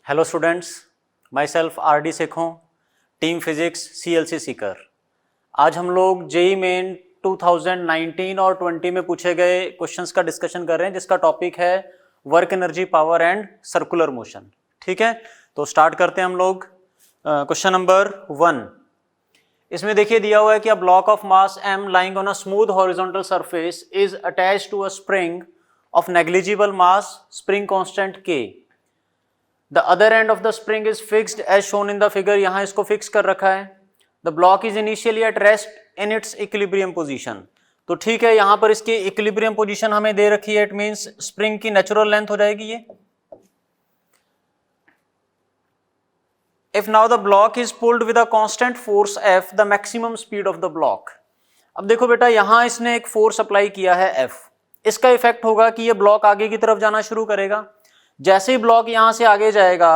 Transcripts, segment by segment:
Hello students, my self RD Sekhon, team physics CLC Sikar. आज हम लोग जेई मेन 2019 और 20 में पूछे गए क्वेश्चंस का डिस्कशन कर रहे हैं, जिसका टॉपिक है work energy, power and circular motion. ठीक है, तो स्टार्ट करते हैं हम लोग। क्वेश्चन नंबर 1, इसमें देखिए दिया हुआ है कि a block of mass m lying on a smooth horizontal surface is attached to a spring of negligible mass, spring constant K. The other end of the spring is fixed as shown in the figure। यहां इसको fix कर रखा है। The block is initially at rest in its equilibrium position। तो ठीक है, यहां पर इसकी इक्विलिब्रियम पोजीशन हमें दे रखी है। इट मींस स्प्रिंग की नेचुरल लेंथ हो जाएगी ये। If now the block is pulled with a constant force F, the maximum speed of the block। अब देखो बेटा, यहां इसने एक फोर्स अप्लाई किया है F। इसका इफेक्ट होगा कि ये ब्लॉक आगे की तरफ जाना शुरू करेगा। जैसे ही ब्लॉक यहां से आगे जाएगा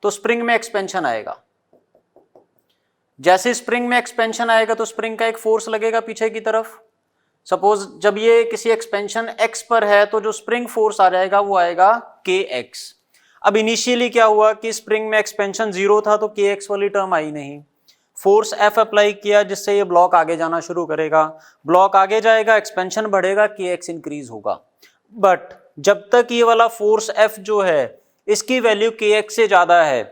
तो स्प्रिंग में एक्सपेंशन आएगा। जैसे स्प्रिंग में एक्सपेंशन आएगा तो स्प्रिंग का एक फोर्स लगेगा पीछे की तरफ। सपोज जब ये किसी एक्सपेंशन x पर है तो जो स्प्रिंग फोर्स आ जाएगा वो आएगा kx। अब इनिशियली क्या हुआ कि स्प्रिंग में एक्सपेंशन 0 था तो kx वाली टर्म आई नहीं। फोर्स F अप्लाई किया जिससे ये ब्लॉक आगे जाना शुरू करेगा। ब्लॉक आगे जाएगा, एक्सपेंशन बढ़ेगा, kx इंक्रीज होगा। बट जब तक ये वाला फोर्स F जो है इसकी वैल्यू kx से ज्यादा है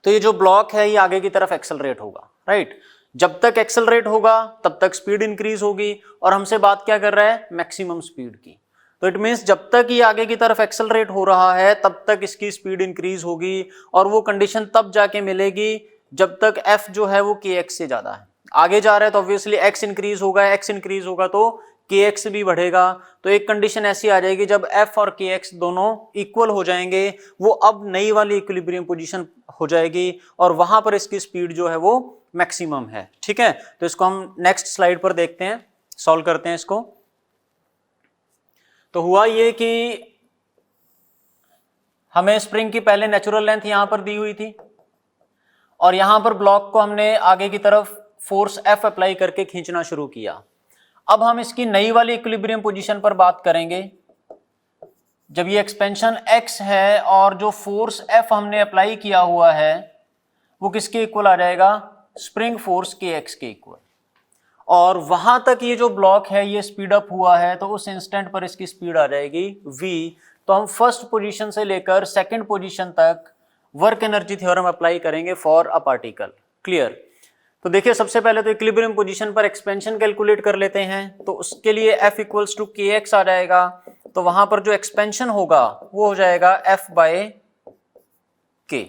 तो ये जो ब्लॉक है ये आगे की तरफ एक्सेलरेट होगा, राइट। जब तक एक्सेलरेट होगा तब तक स्पीड इंक्रीज होगी, और हमसे बात क्या कर रहा है, मैक्सिमम स्पीड की। तो इट मींस जब तक ये आगे की तरफ एक्सेलरेट हो रहा है तब तक इसकी स्पीड इंक्रीज होगी, और वो कंडीशन तब जाके मिलेगी जब तक F जो है वो kx से ज्यादा है। आगे जा रहा है तो ऑब्वियसली x इंक्रीज होगा, x इंक्रीज होगा तो kx भी बढ़ेगा। तो एक कंडीशन ऐसी आ जाएगी जब F और kx दोनों इक्वल हो जाएंगे, वो अब नई वाली इक्विलिब्रियम पोजीशन हो जाएगी, और वहां पर इसकी स्पीड जो है वो मैक्सिमम है। ठीक है, तो इसको हम नेक्स्ट स्लाइड पर देखते हैं, सॉल्व करते हैं इसको। तो हुआ ये कि हमें स्प्रिंग की पहले नेचुरल लेंथ यहां पर दी हुई थी, और यहां पर ब्लॉक को हमने आगे की तरफ फोर्स F अप्लाई करके खींचना शुरू किया। अब हम इसकी नई वाली इक्विलिब्रियम पोजीशन पर बात करेंगे। जब ये एक्सपेंशन x है और जो फोर्स F हमने अप्लाई किया हुआ है वो किसके इक्वल आ जाएगा, स्प्रिंग फोर्स kx के इक्वल। और वहां तक ये जो ब्लॉक है ये स्पीड अप हुआ है तो उस इंस्टेंट पर इसकी स्पीड आ जाएगी v। तो हम फर्स्ट पोजीशन से लेकर सेकंड पोजीशन तक वर्क एनर्जी थ्योरम अप्लाई करेंगे फॉर अ पार्टिकल। क्लियर। तो देखिए, सबसे पहले तो इक्विलिब्रियम पोजीशन पर एक्सपेंशन कैलकुलेट कर लेते हैं। तो उसके लिए F इक्वल्स टू kx आ जाएगा। तो वहां पर जो एक्सपेंशन होगा वो हो जाएगा F बाय k।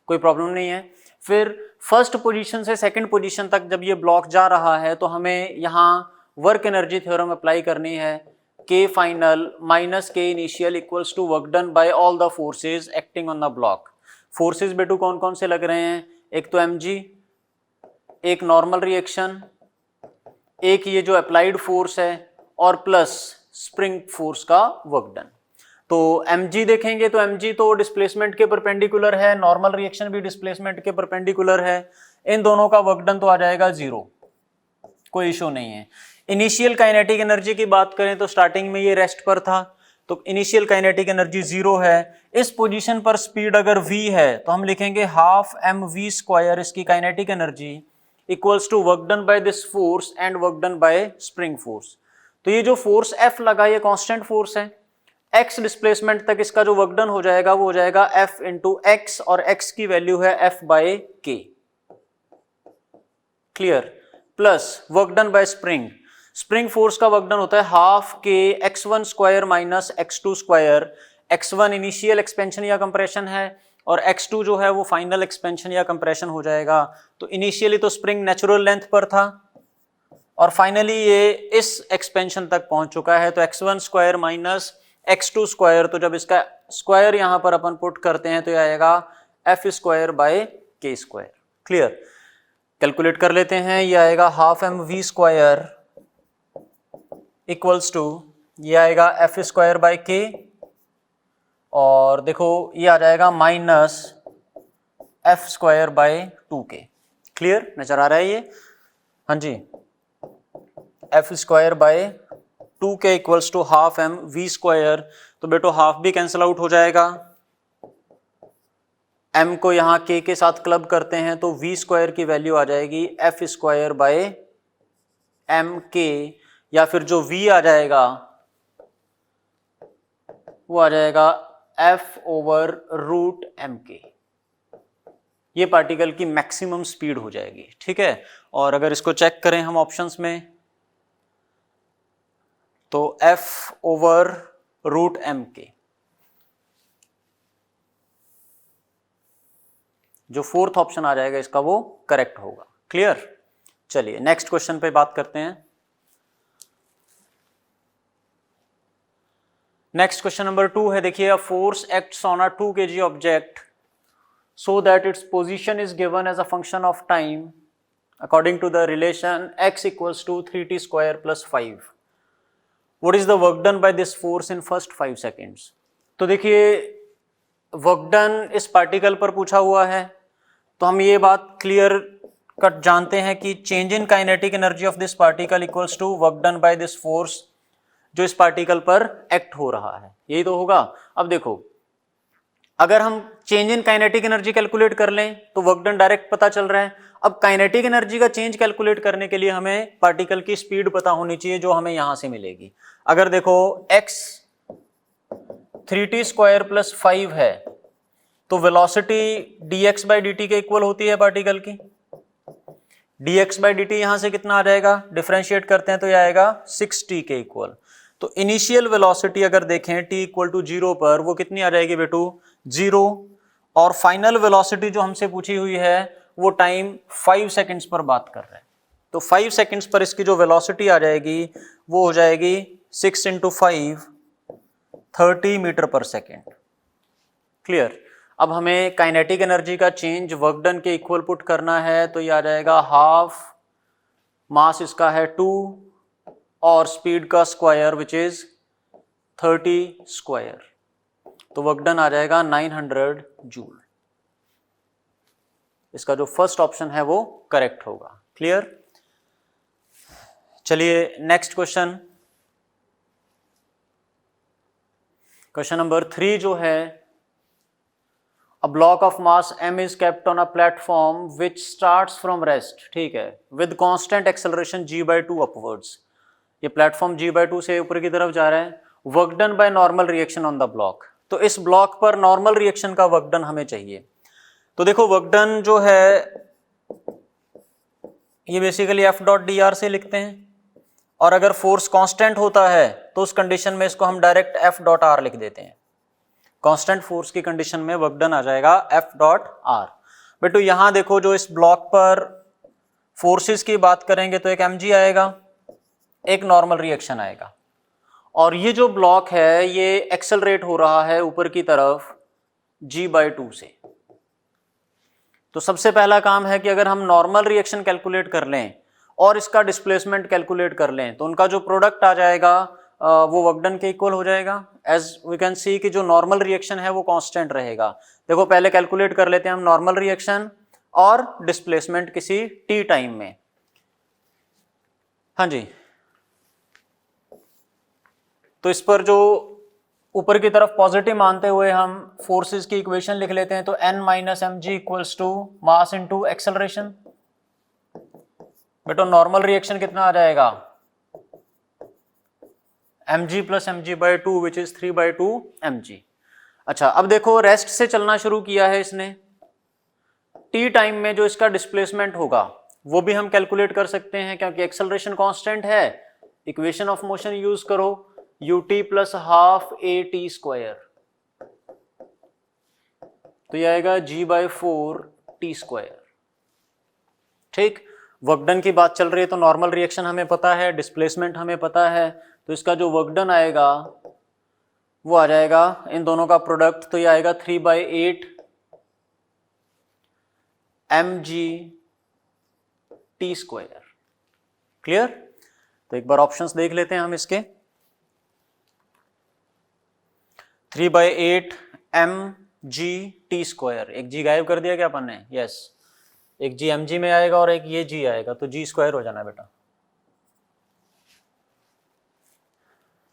कोई प्रॉब्लम नहीं है। फिर फर्स्ट पोजीशन से सेकंड पोजीशन तक जब ये ब्लॉक जा रहा है तो हमें यहाँ वर्क एनर्जी थ्योरम अप्लाई करनी है। k final minus k initial equals to work done by all the forces acting on the block. Forces बेटू कौन कौन से लग रहे हैं, एक तो mg, एक नॉर्मल रिएक्शन, एक ये जो अप्लाइड फोर्स है, और प्लस स्प्रिंग फोर्स का वर्क डन। तो mg देखेंगे तो mg तो डिस्प्लेसमेंट के परपेंडिकुलर है, नॉर्मल रिएक्शन भी डिस्प्लेसमेंट के परपेंडिकुलर है। इन दोनों का वर्क डन तो आ जाएगा 0, कोई इशू नहीं है। इनिशियल काइनेटिक एनर्जी की बात करें तो स्टार्टिंग में ये रेस्ट पर था तो इनिशियल काइनेटिक एनर्जी 0 है। इस पोजीशन पर स्पीड अगर v है तो हम लिखेंगे हाफ mv² इसकी kinetic energy equals to work done by this force and work done by spring force. तो ये जो फोर्स F लगा ये कांस्टेंट फोर्स है। x डिस्प्लेसमेंट तक इसका जो वर्क डन हो जाएगा वो हो जाएगा F इंटू x, और x की वैल्यू है F by k। Clear. Plus work done by spring. Spring force का वर्क डन होता है half k x1² minus x2²। x1 initial expansion या कंप्रेशन है, और x2 जो है वो फाइनल एक्सपेंशन या कंप्रेशन हो जाएगा। तो इनिशियली तो स्प्रिंग नेचुरल लेंथ पर था और फाइनली ये इस एक्सपेंशन तक पहुंच चुका है। तो x1² माइनस x2², तो जब इसका स्क्वायर यहां पर अपन पुट करते हैं तो ये आएगा F² bye k²। Clear. Calculate कर लेते हैं, ये आएगा हाफ mv² इक्वल्स टू ये आएगा F² बाय k, और देखो ये आ जाएगा minus F² by 2k। Clear, नजर आ रहा है ये, हाँ जी। F² by 2k equals to half mv²। तो बेटो हाफ भी कैंसिल आउट हो जाएगा, m को यहाँ k के साथ क्लब करते हैं तो v स्क्वायर की वैल्यू आ जाएगी f स्क्वायर बाय एम के, या फिर जो v आ जाएगा वो आ जाएगा f ओवर रूट एम के। ये पार्टिकल की मैक्सिमम स्पीड हो जाएगी, ठीक है। और अगर इसको चेक करें हम ऑप्शंस में तो f ओवर रूट एम के, जो फोर्थ ऑप्शन आ जाएगा इसका वो करेक्ट होगा। क्लियर। चलिए नेक्स्ट क्वेश्चन पे बात करते हैं। नेक्स्ट क्वेश्चन नंबर 2 है, देखिए a force acts on a 2 kg object so that its position is given as a function of time according to the relation x equals to 3t square plus 5. What is the work done by this force in first 5 seconds? तो देखिए work done इस particle पर पूछा हुआ है, तो हम ये बात क्लियर कट जानते हैं कि change in kinetic energy of this particle equals to work done by this force जो इस पार्टिकल पर एक्ट हो रहा है, यही तो होगा। अब देखो अगर हम change in kinetic energy calculate कर लें तो वर्क डन डायरेक्ट पता चल रहा है। अब काइनेटिक एनर्जी का चेंज कैलकुलेट करने के लिए हमें पार्टिकल की स्पीड पता होनी चाहिए जो हमें यहां से मिलेगी। अगर देखो x 3t स्क्वायर प्लस 5 है तो वेलोसिटी dx बाई dt के इक्वल होती है पार्टिकल की। dx बाई dt यहां से कितना आ जाएगा, डिफरेंशिएट करते हैं तो यह आएगा 6t के इक्वल। तो इनिशियल वेलोसिटी अगर देखें t इक्वल टू 0 पर वो कितनी आ जाएगी बेटू, 0। और फाइनल वेलोसिटी जो हमसे पूछी हुई है वो टाइम 5 सेकंड्स पर बात कर रहे हैं, तो 5 सेकंड्स पर इसकी जो वेलोसिटी आ जाएगी वो हो जाएगी 6 × 5 30 मीटर पर सेकेंड। क्लियर। अब हमें काइनेटिक एनर्जी का चेंज वर्क डन के इक्वल पुट करना है, तो ये आ जाएगा हाफ, मास इसका है 2 और स्पीड का स्क्वायर विच इज 30 स्क्वायर, तो वर्क डन आ जाएगा 900 जूल। इसका जो फर्स्ट ऑप्शन है वो करेक्ट होगा। क्लियर। चलिए नेक्स्ट क्वेश्चन, क्वेश्चन नंबर 3 जो है, a block of mass m is kept on a platform which starts from rest, ठीक है, with constant acceleration g/2 upwards. ये प्लेटफॉर्म g/2 से ऊपर की तरफ जा रहा है। Work done by normal reaction on the block, तो इस ब्लॉक पर नॉर्मल रिएक्शन का वर्क डन हमें चाहिए। तो देखो वर्क डन जो है ये basically F dot D R से लिखते हैं, और अगर फोर्स कांस्टेंट होता है तो उस कंडीशन में इसको हम डायरेक्ट एफ डॉट आर लिख देते हैं। कांस्टेंट फोर्स की कंडीशन में वर्क डन आ जाएगा एफ डॉट आर। बेटू यहां देखो जो इस ब्लॉक पर फोर्सेस की बात करेंगे तो एक mg आएगा, एक नॉर्मल रिएक्शन आएगा, और ये जो ब्लॉक है ये एक्सेलरेट हो रहा है ऊपर की तरफ g/2 से। तो सबसे पहला काम है कि अगर हम नॉर्मल रिएक्शन कैलकुलेट कर लें और इसका डिस्प्लेसमेंट कैलकुलेट कर लें तो उनका जो प्रोडक्ट आ जाएगा वो वर्क डन के इक्वल हो जाएगा। एज वी कैन सी कि जो नॉर्मल रिएक्शन है वो कांस्टेंट रहेगा। देखो पहले कैलकुलेट कर लेते हैं हम नॉर्मल रिएक्शन और डिस्प्लेसमेंट किसी t टाइम में। हाँ जी, तो इस पर जो ऊपर की तरफ पॉजिटिव मानते हुए हम फोर्सेस की इक्वेशन लिख लेते हैं, तो n minus m g equals to mass into acceleration. बेटो नॉर्मल रिएक्शन कितना आ जाएगा, mg plus mg/2 which is 3/2 mg। अच्छा अब देखो रेस्ट से चलना शुरू किया है इसने, t टाइम में जो इसका डिस्प्लेसमेंट होगा वो भी हम कैलकुलेट कर सकते हैं क्योंकि एक्सेलरेशन कांस्टेंट है। इक्वेशन ऑफ मोशन यूज करो, ut plus half at square, तो ये आएगा g/4 t स्क्वायर। ठीक, वर्क डन की बात चल रही है तो नॉर्मल रिएक्शन हमें पता है, डिस्प्लेसमेंट हमें पता है, तो इसका जो वर्क डन आएगा वो आ जाएगा इन दोनों का प्रोडक्ट, तो ये आएगा 3/8 mg t स्क्वायर। क्लियर। तो एक बार ऑप्शंस देख लेते हैं हम इसके, 3/8 mg t स्क्वायर, एक g गायब कर दिया क्या अपन ने, यस, एक g mg में आएगा और एक ये g आएगा, तो g स्क्वायर हो जाना बेटा।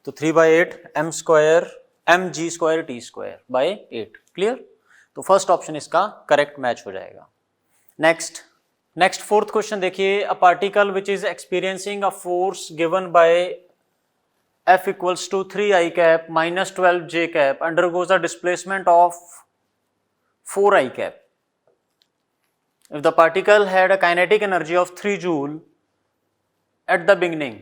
तो 3/8 m square mg square t square by 8। Clear. तो फर्स्ट ऑप्शन इसका करेक्ट मैच हो जाएगा। नेक्स्ट फोर्थ क्वेश्चन देखिए, a particle which is experiencing a force given by F equals to 3i cap minus 12j cap undergoes a displacement of 4i cap. If the particle had a kinetic energy of 3 joule at the beginning,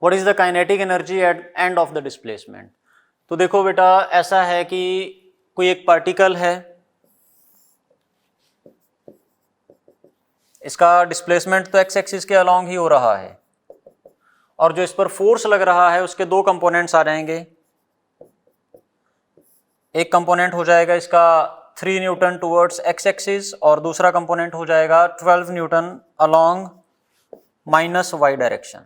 what is the kinetic energy at end of the displacement? तो देखो बेटा, ऐसा है कि कोई एक particle है, इसका डिस्प्लेसमेंट तो एक्स एक्सिस के अलोंग ही हो रहा है, और जो इस पर फोर्स लग रहा है उसके दो कंपोनेंट्स आ जाएंगे। एक कंपोनेंट हो जाएगा इसका 3 न्यूटन टुवर्ड्स एक्स एक्सिस और दूसरा कंपोनेंट हो जाएगा 12 Newton along minus y direction.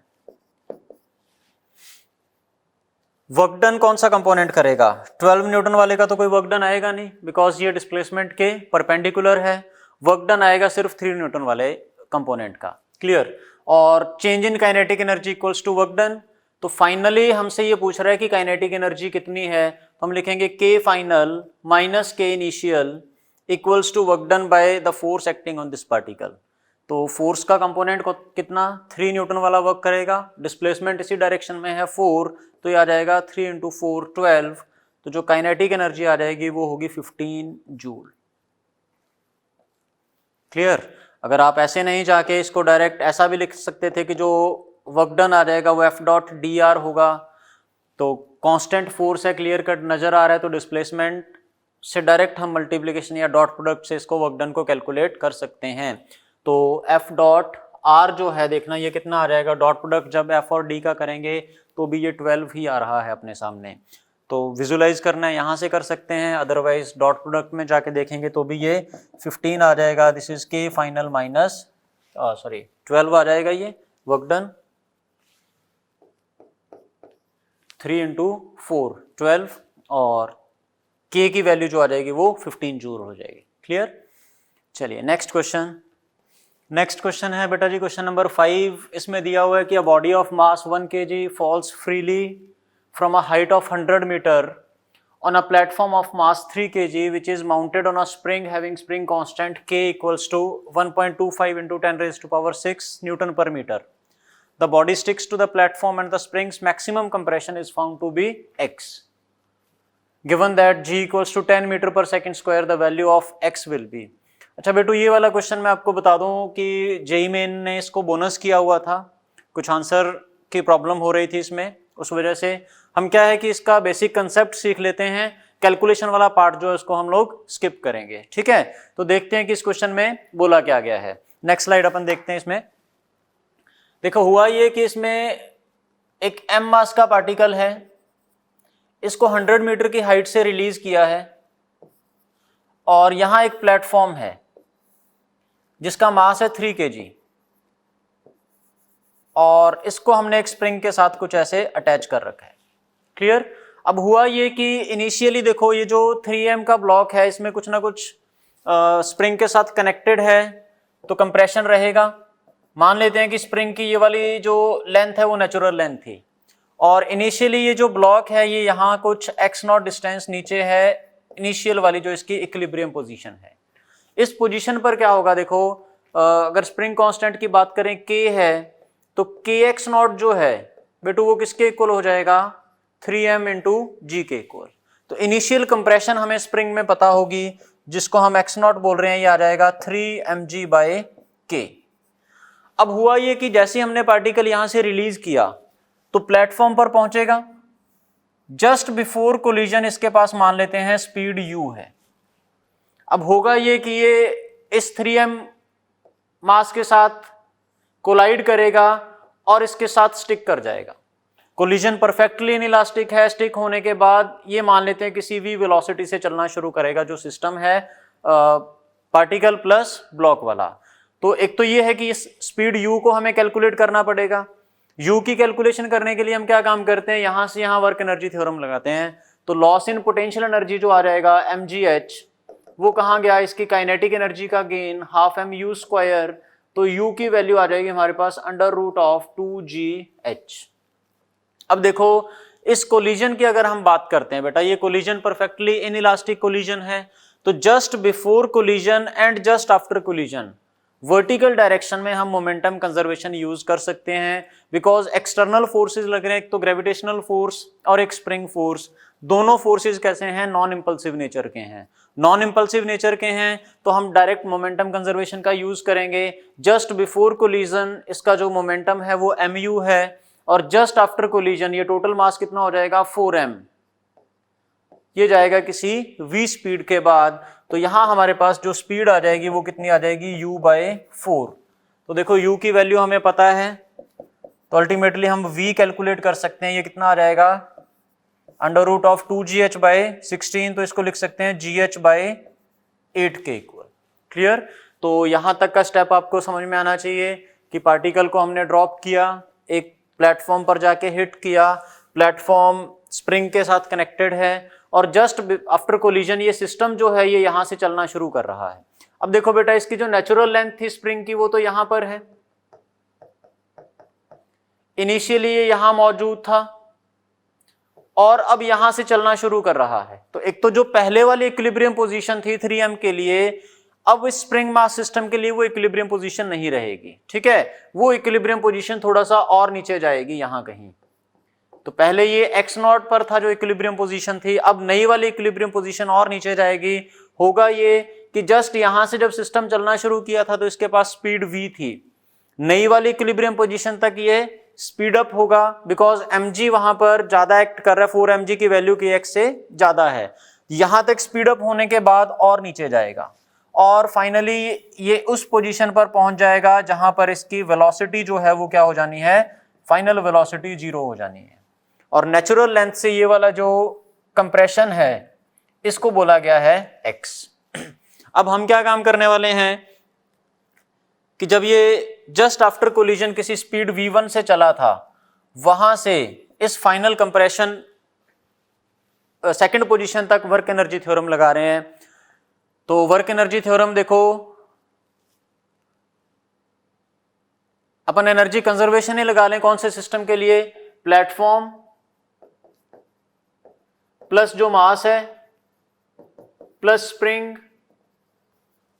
Work done कौन सा कंपोनेंट करेगा? 12 न्यूटन वाले का तो कोई वर्क डन आएगा नहीं, बिकॉज ये डिस्प्लेसमेंट के परपेंडिकुलर है। वर्क डन आएगा सिर्फ 3 न्यूटन वाले कंपोनेंट का। क्लियर? और change in kinetic energy equals to work done. तो फाइनली हमसे ये पूछ रहा है कि काइनेटिक एनर्जी कितनी है, तो हम लिखेंगे K final minus K initial equals to work done by the force acting on this particle. तो फोर्स का कंपोनेंट को कितना, 3 न्यूटन वाला वर्क करेगा, डिस्प्लेसमेंट इसी डायरेक्शन में है 4, तो ये आ जाएगा 3 इंटू 4 12। तो जो काइनेटिक एनर्जी आ जाएगी वो होगी 15 जूल। क्लियर? अगर आप ऐसे नहीं जाके इसको डायरेक्ट ऐसा भी लिख सकते थे कि जो वर्क डन आ जाएगा वो एफ डॉट डी आर होगा। तो कांस्टेंट फोर्स है, क्लियर कट नजर आ रहा है, तो डिस्प्लेसमेंट से डायरेक्ट हम मल्टीप्लिकेशन या डॉट प्रोडक्ट से इसको वर्क डन को कैलकुलेट कर सकते हैं। तो एफ डॉट आर जो है, देखना ये कितना आ जाएगा, डॉट प्रोडक्ट जब एफ और डी का करेंगे तो भी ये 12 ही आ रहा है अपने सामने। तो विजुलाइज करना है यहाँ से कर सकते हैं, अदरवाइज डॉट प्रोडक्ट में जाके देखेंगे तो भी ये 15 आ जाएगा। दिस इज के फाइनल माइनस 12 आ जाएगा ये वर्क डन, 3 इंटू 4 12, और के की वैल्यू जो आ जाएगी वो 15 जूल हो जाएगी। क्लियर? चलिए नेक्स्ट क्वेश्चन है बेटा जी क्वेश्चन नंबर 5। इसमें दिया हुआ है कि a body of mass 1 kg falls freely from a height of 100 meter on a platform of mass 3 kg which is mounted on a spring having spring constant k equals to 1.25 into 10 raised to power 6 Newton per meter. The body sticks to the platform and the spring's maximum compression is found to be x. Given that g equals to 10 meter per second square, the value of x will be. अच्छा बेटू, ये वाला question मैं आपको बता दूं कि JEE main ने इसको बोनस किया हुआ था, कुछ आंसर की प्रॉब्लम हो रही थी इसमें, उस वजह से हम क्या है कि इसका बेसिक कंसेप्ट सीख लेते हैं, कैलकुलेशन वाला पार्ट जो है उसको हम लोग स्किप करेंगे। ठीक है? तो देखते हैं कि इस क्वेश्चन में बोला क्या गया है। नेक्स्ट स्लाइड अपन देखते हैं। इसमें देखो हुआ ये कि इसमें एक m मास का पार्टिकल है, इसको 100 मीटर की हाइट से रिलीज किया है, और यहां एक प्लेटफॉर्म है जिसका मास है 3 kg, और इसको हमने एक स्प्रिंग के साथ कुछ ऐसे अटैच कर रखा है। क्लियर? अब हुआ ये कि इनिशियली देखो ये जो 3m का ब्लॉक है इसमें कुछ ना कुछ स्प्रिंग के साथ कनेक्टेड है, तो कंप्रेशन रहेगा। मान लेते हैं कि स्प्रिंग की ये वाली जो लेंथ है वो नेचुरल लेंथ थी, और इनिशियली ये जो ब्लॉक है ये यहाँ कुछ x0 डिस्टेंस नीचे है, इनिशियल वाली जो इसकी इक्विलिब्रियम पोजीशन है। इस पोजीशन पर क्या होगा, देखो अगर स्प्रिंग कांस्टेंट की बात करें k है, तो kx0 जो है बेटू वो किसके इक्वल हो जाएगा, 3m इंटू जी के इक्वल। तो इनिशियल कंप्रेशन हमें स्प्रिंग में पता होगी, जिसको हम x0 बोल रहे हैं, ये आ जाएगा 3mg बाय k। अब हुआ ये कि जैसे हमने पार्टिकल यहां से रिलीज किया तो प्लेटफॉर्म पर पहुंचेगा, जस्ट बिफोर कोलिजन इसके पास मान लेते हैं स्पीड u है। अब होगा ये कि ये इस 3m मास के साथ कोलाइड करेगा और इसके साथ स्टिक कर जाएगा। कोलिजन परफेक्टली इनइलास्टिक है, स्टिक होने के बाद ये मान लेते हैं किसी भी वेलोसिटी से चलना शुरू करेगा, जो सिस्टम है पार्टिकल प्लस ब्लॉक वाला। तो एक तो ये है कि इस स्पीड u को हमें कैलकुलेट करना पड़ेगा। u की कैलकुलेशन करने के लिए हम क्या काम करते हैं, यहां से यहां वर्क एनर्जी थ्योरम लगाते हैं। तो लॉस इन पोटेंशियल एनर्जी जो आ जाएगा mgh, वो कहाँ गया, इसकी काइनेटिक एनर्जी का गेन हाफ mu स्क्वायर। तो u की वैल्यू आ जाएगी हमारे पास अंडर रूट ऑफ 2gh। अब देखो इस कोलिजन की अगर हम बात करते हैं बेटा, ये कोलिजन परफेक्टली इनइलास्टिक कोलिजन है, तो just before collision and just after collision vertical direction में हम मोमेंटम कंजर्वेशन यूज कर सकते हैं, बिकॉज एक्सटर्नल फोर्सेस लग रहे हैं, एक तो ग्रेविटेशनल फोर्स और एक स्प्रिंग फोर्स। दोनों फोर्सेस कैसे हैं? नॉन इंपल्सिव नेचर के हैं। नॉन इंपल्सिव नेचर के हैं तो हम डायरेक्ट मोमेंटम कंजर्वेशन का यूज करेंगे। जस्ट बिफोर कोलिजन इसका जो मोमेंटम है वो mu है, और जस्ट आफ्टर कोलिजन ये टोटल मास कितना हो जाएगा? 4m। ये जाएगा किसी v स्पीड के बाद, तो यहां हमारे पास जो स्पीड आ जाएगी वो कितनी आ जाएगी? u/4। तो देखो u की वैल्यू हमें पता है, तो अल्टीमेटली हम v कैलकुलेट कर सकते हैं। ये कितना आ जाएगा? √2gh/16, तो इसको लिख सकते हैं gh/8 के इक्वल। क्लियर? तो यहां तक का स्टेप आपको समझ में आना चाहिए कि पार्टिकल को हमने ड्रॉप किया, एक प्लेटफॉर्म पर जाके हिट किया, प्लेटफॉर्म स्प्रिंग के साथ कनेक्टेड है, और जस्ट आफ्टर कोलिजन ये सिस्टम जो है ये यहां से चलना शुरू कर रहा है। अब देखो बेटा, इसकी जो नेचुरल लेंथ थी स्प्रिंग की वो तो यहां पर है, इनिशियली ये यहां मौजूद था और अब यहां से चलना शुरू कर रहा है। तो एक तो जो पहले वाली इक्विलिब्रियम पोजीशन थी 3m के लिए, अब इस स्प्रिंग मास सिस्टम के लिए वो इक्विलिब्रियम पोजीशन नहीं रहेगी। ठीक है, वो इक्विलिब्रियम पोजीशन थोड़ा सा और नीचे जाएगी यहां कहीं। तो पहले ये x0 पर था जो इक्विलिब्रियम पोजीशन थी, अब नई वाली इक्विलिब्रियम पोजीशन और नीचे जाएगी। होगा ये कि जस्ट यहां से जब सिस्टम चलना शुरू किया था तो इसके पास स्पीड v थी, नई वाली इक्विलिब्रियम पोजीशन तक ये स्पीड अप होगा, बिकॉज mg वहां पर ज्यादा एक्ट कर रहा है, 4mg की वैल्यू kx से ज्यादा है। यहां तक स्पीड अप होने के बाद और नीचे जाएगा, और फाइनली ये उस पोजीशन पर पहुंच जाएगा जहां पर इसकी वेलोसिटी जो है वो क्या हो जानी है? फाइनल वेलोसिटी 0 हो जानी है। और नेचुरल लेंथ से ये वाला जो कंप्रेशन है इसको बोला गया है x। अब हम क्या काम करने वाले हैं कि जब ये जस्ट आफ्टर कोलिजन किसी स्पीड v1 से चला था, वहां से इस फाइनल कंप्रेशन सेकंड पोजीशन तक वर्क एनर्जी थ्योरम लगा रहे हैं। तो वर्क एनर्जी थ्योरम देखो, अपन एनर्जी कंजर्वेशन ही लगा लें। कौन से सिस्टम के लिए? प्लेटफॉर्म प्लस जो मास है प्लस स्प्रिंग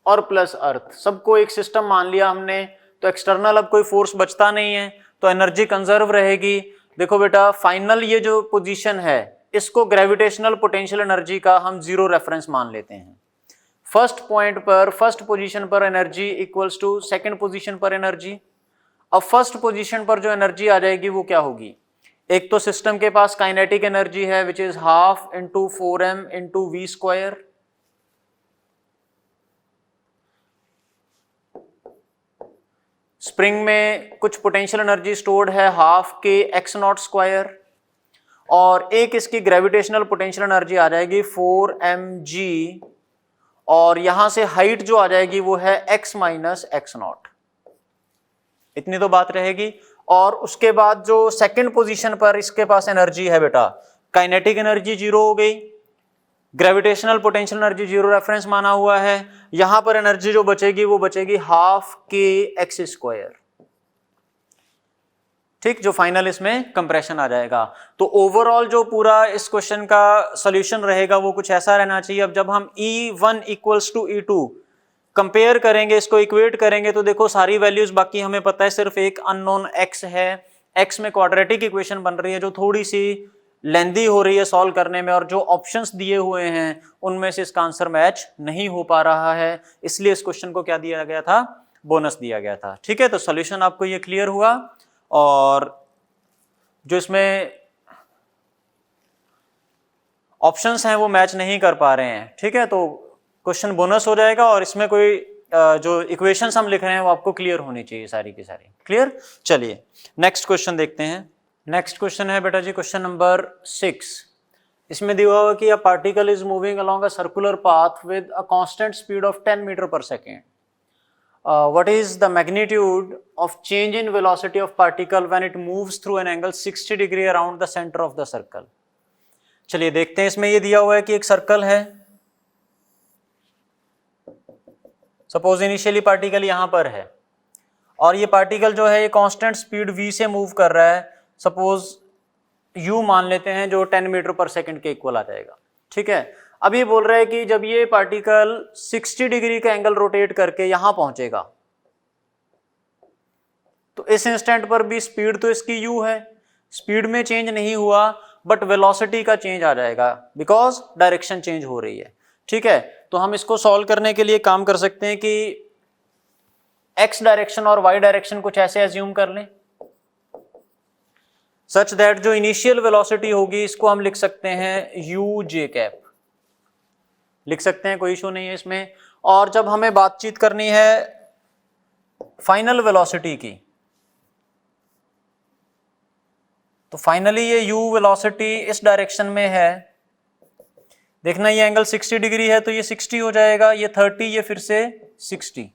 और प्लस अर्थ, सबको एक सिस्टम मान लिया हमने। तो एक्सटर्नल अब कोई फोर्स बचता नहीं है, तो एनर्जी कंजर्व रहेगी। देखो बेटा, फाइनल ये जो पोजीशन है इसको ग्रेविटेशनल पोटेंशियल एनर्जी का हम 0 रेफरेंस मान लेते हैं। फर्स्ट पॉइंट पर, फर्स्ट पोजीशन पर energy equals to second position पर एनर्जी। अब फर्स्ट पोजीशन पर जो एनर्जी आ जाएगी वो क्या होगी? एक तो सिस्टम के पास काइनेटिक एनर्जी है which is 1/2 × 4m × v²। Spring में कुछ पोटेंशियल एनर्जी स्टोर्ड है 1/2 के x0², और एक इसकी ग्रेविटेशनल पोटेंशियल एनर्जी आ जाएगी 4mg, और यहां से हाइट जो आ जाएगी वो है x - x0। इतनी तो बात रहेगी। और उसके बाद जो सेकंड पोजीशन पर इसके पास एनर्जी है बेटा, काइनेटिक एनर्जी 0 हो गई, ग्रेविटेशनल पोटेंशियल एनर्जी 0 रेफरेंस माना हुआ है। यहां पर एनर्जी जो बचेगी वो बचेगी 1/2 के x²। ठीक, जो फाइनल इसमें कंप्रेशन आ जाएगा। तो ओवरऑल जो पूरा इस क्वेश्चन का सॉल्यूशन रहेगा वो कुछ ऐसा रहना चाहिए। अब जब हम E1 = E2 कंपेयर करेंगे, इसको इक्वेट करेंगे, तो देखो सारी वैल्यूज बाकी हमें पता है, सिर्फ एक अननोन x है। x में क्वाड्रेटिक इक्वेशन बन रही है जो थोड़ी सी लेंदी हो रही है सॉल्व करने में, और जो ऑप्शंस दिए हुए हैं उनमें से इसका आंसर मैच नहीं हो पा रहा है, इसलिए इस क्वेश्चन को क्या दिया गया था? बोनस दिया गया था। ठीक है, तो सॉल्यूशन आपको ये क्लियर हुआ। और जो इसमें ऑप्शंस हैं वो मैच नहीं कर पा रहे हैं, ठीक है, तो क्वेश्चन बोनस हो जाएगा, और इसमें कोई जो इक्वेशंस हम लिख रहे हैं वो आपको क्लियर होनी चाहिए सारी की सारी। क्लियर? चलिए नेक्स्ट क्वेश्चन देखते हैं। नेक्स्ट क्वेश्चन है बेटा जी क्वेश्चन नंबर 6। इसमें दिया हुआ कि a particle is moving along a circular path with a constant speed of 10 मीटर/सेकेंड। What is the magnitude of change in velocity of particle when it moves through an angle 60 degree around the center of the circle? चलिए देखते हैं। इसमें ये दिया हुआ है कि एक सर्कल है, सपोज इनिशियली पार्टिकल यहां पर है, और ये पार्टिकल जो है ये कांस्टेंट स्पीड v से मूव कर रहा है। सपोज u मान लेते हैं जो 10 मीटर पर सेकंड के इक्वल आ जाएगा। ठीक है, अब ये बोल रहा है कि जब ये पार्टिकल 60 डिग्री का एंगल रोटेट करके यहां पहुंचेगा तो इस इंस्टेंट पर भी स्पीड तो इसकी u है, स्पीड में चेंज नहीं हुआ बट वेलोसिटी का चेंज आ जाएगा बिकॉज डायरेक्शन चेंज हो रही है। ठीक है, तो हम इसको सॉल्व करने के लिए काम कर सकते हैं कि x डायरेक्शन और y डायरेक्शन कुछ ऐसे एज्यूम कर लें सच दैट जो इनिशियल वेलोसिटी होगी इसको हम लिख सकते हैं u j कैप, लिख सकते हैं, कोई इशू नहीं है इसमें। और जब हमें बातचीत करनी है फाइनल वेलोसिटी की तो फाइनली ये u वेलोसिटी इस डायरेक्शन में है, देखना ये एंगल 60 डिग्री है तो ये 60 हो जाएगा, ये 30, ये फिर से 60।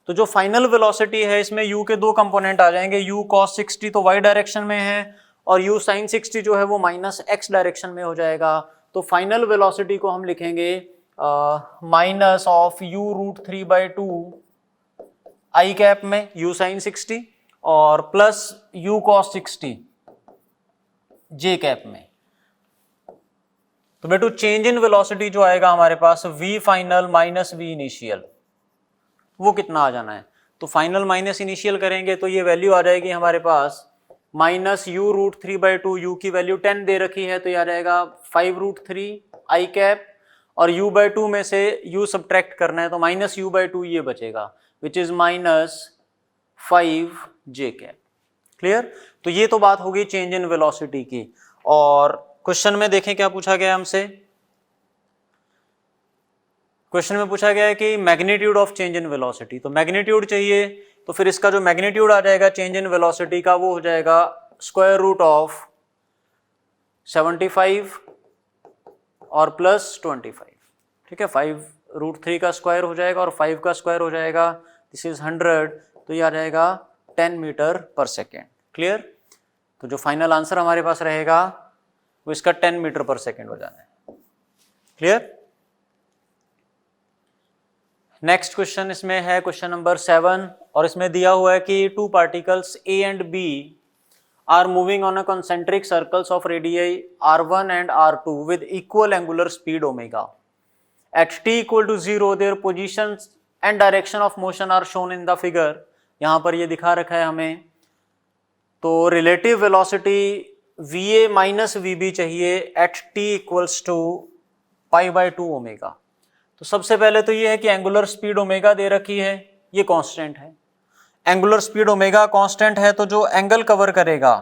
तो जो फाइनल वेलोसिटी है इसमें u के दो कंपोनेंट आ जाएंगे, u cos 60 तो y डायरेक्शन में है और u sin 60 जो है वो माइनस x डायरेक्शन में हो जाएगा। तो फाइनल वेलोसिटी को हम लिखेंगे minus of u√3/2 i cap में u sin 60 और plus u cos 60 j cap में। तो बेटू चेंज इन वेलोसिटी जो आएगा हमारे पास v final minus v initial, वो कितना आ जाना है, तो फाइनल माइनस इनिशियल करेंगे तो ये वैल्यू आ जाएगी हमारे पास माइनस u√3/2, u की वैल्यू 10 दे रखी है तो ये आ जाएगा 5√3 i कैप और u/2 में से u सब्ट्रैक्ट करना है तो माइनस u/2 ये बचेगा which is minus 5j cap. Clear, तो ये तो बात होगी चेंज इन वेलोसिटी की। और क्वेश्चन में देखें क्या पूछा गया हमसे, क्वेश्चन में पूछा गया है कि magnitude of change in velocity, तो मैग्नीट्यूड चाहिए तो फिर इसका जो मैग्नीट्यूड आ जाएगा चेंज इन वेलोसिटी का वो हो जाएगा स्क्वायर रूट ऑफ 75 और प्लस 25। ठीक है, 5√3 का स्क्वायर हो जाएगा और 5 का स्क्वायर हो जाएगा, दिस इज 100, तो ये आ जाएगा 10 मीटर पर सेकेंड। क्लियर, तो जो फाइनल आंसर हमारे पास रहेगा वो इसका 10 मीटर पर सेकेंड हो जाना है। क्लियर, नेक्स्ट क्वेश्चन इसमें है क्वेश्चन नंबर 7 और इसमें दिया हुआ है कि two particles A and B are moving on a concentric circles of radii r1 and r2 with equal angular speed omega. At t equal to 0 their positions and direction of motion are shown in the figure। यहाँ पर ये दिखा रखा है हमें, तो relative velocity va minus vb चाहिए at t equals to π/2 omega. तो सबसे पहले तो ये है कि एंगुलर स्पीड ओमेगा दे रखी है, ये कांस्टेंट है, एंगुलर स्पीड ओमेगा कांस्टेंट है तो जो एंगल कवर करेगा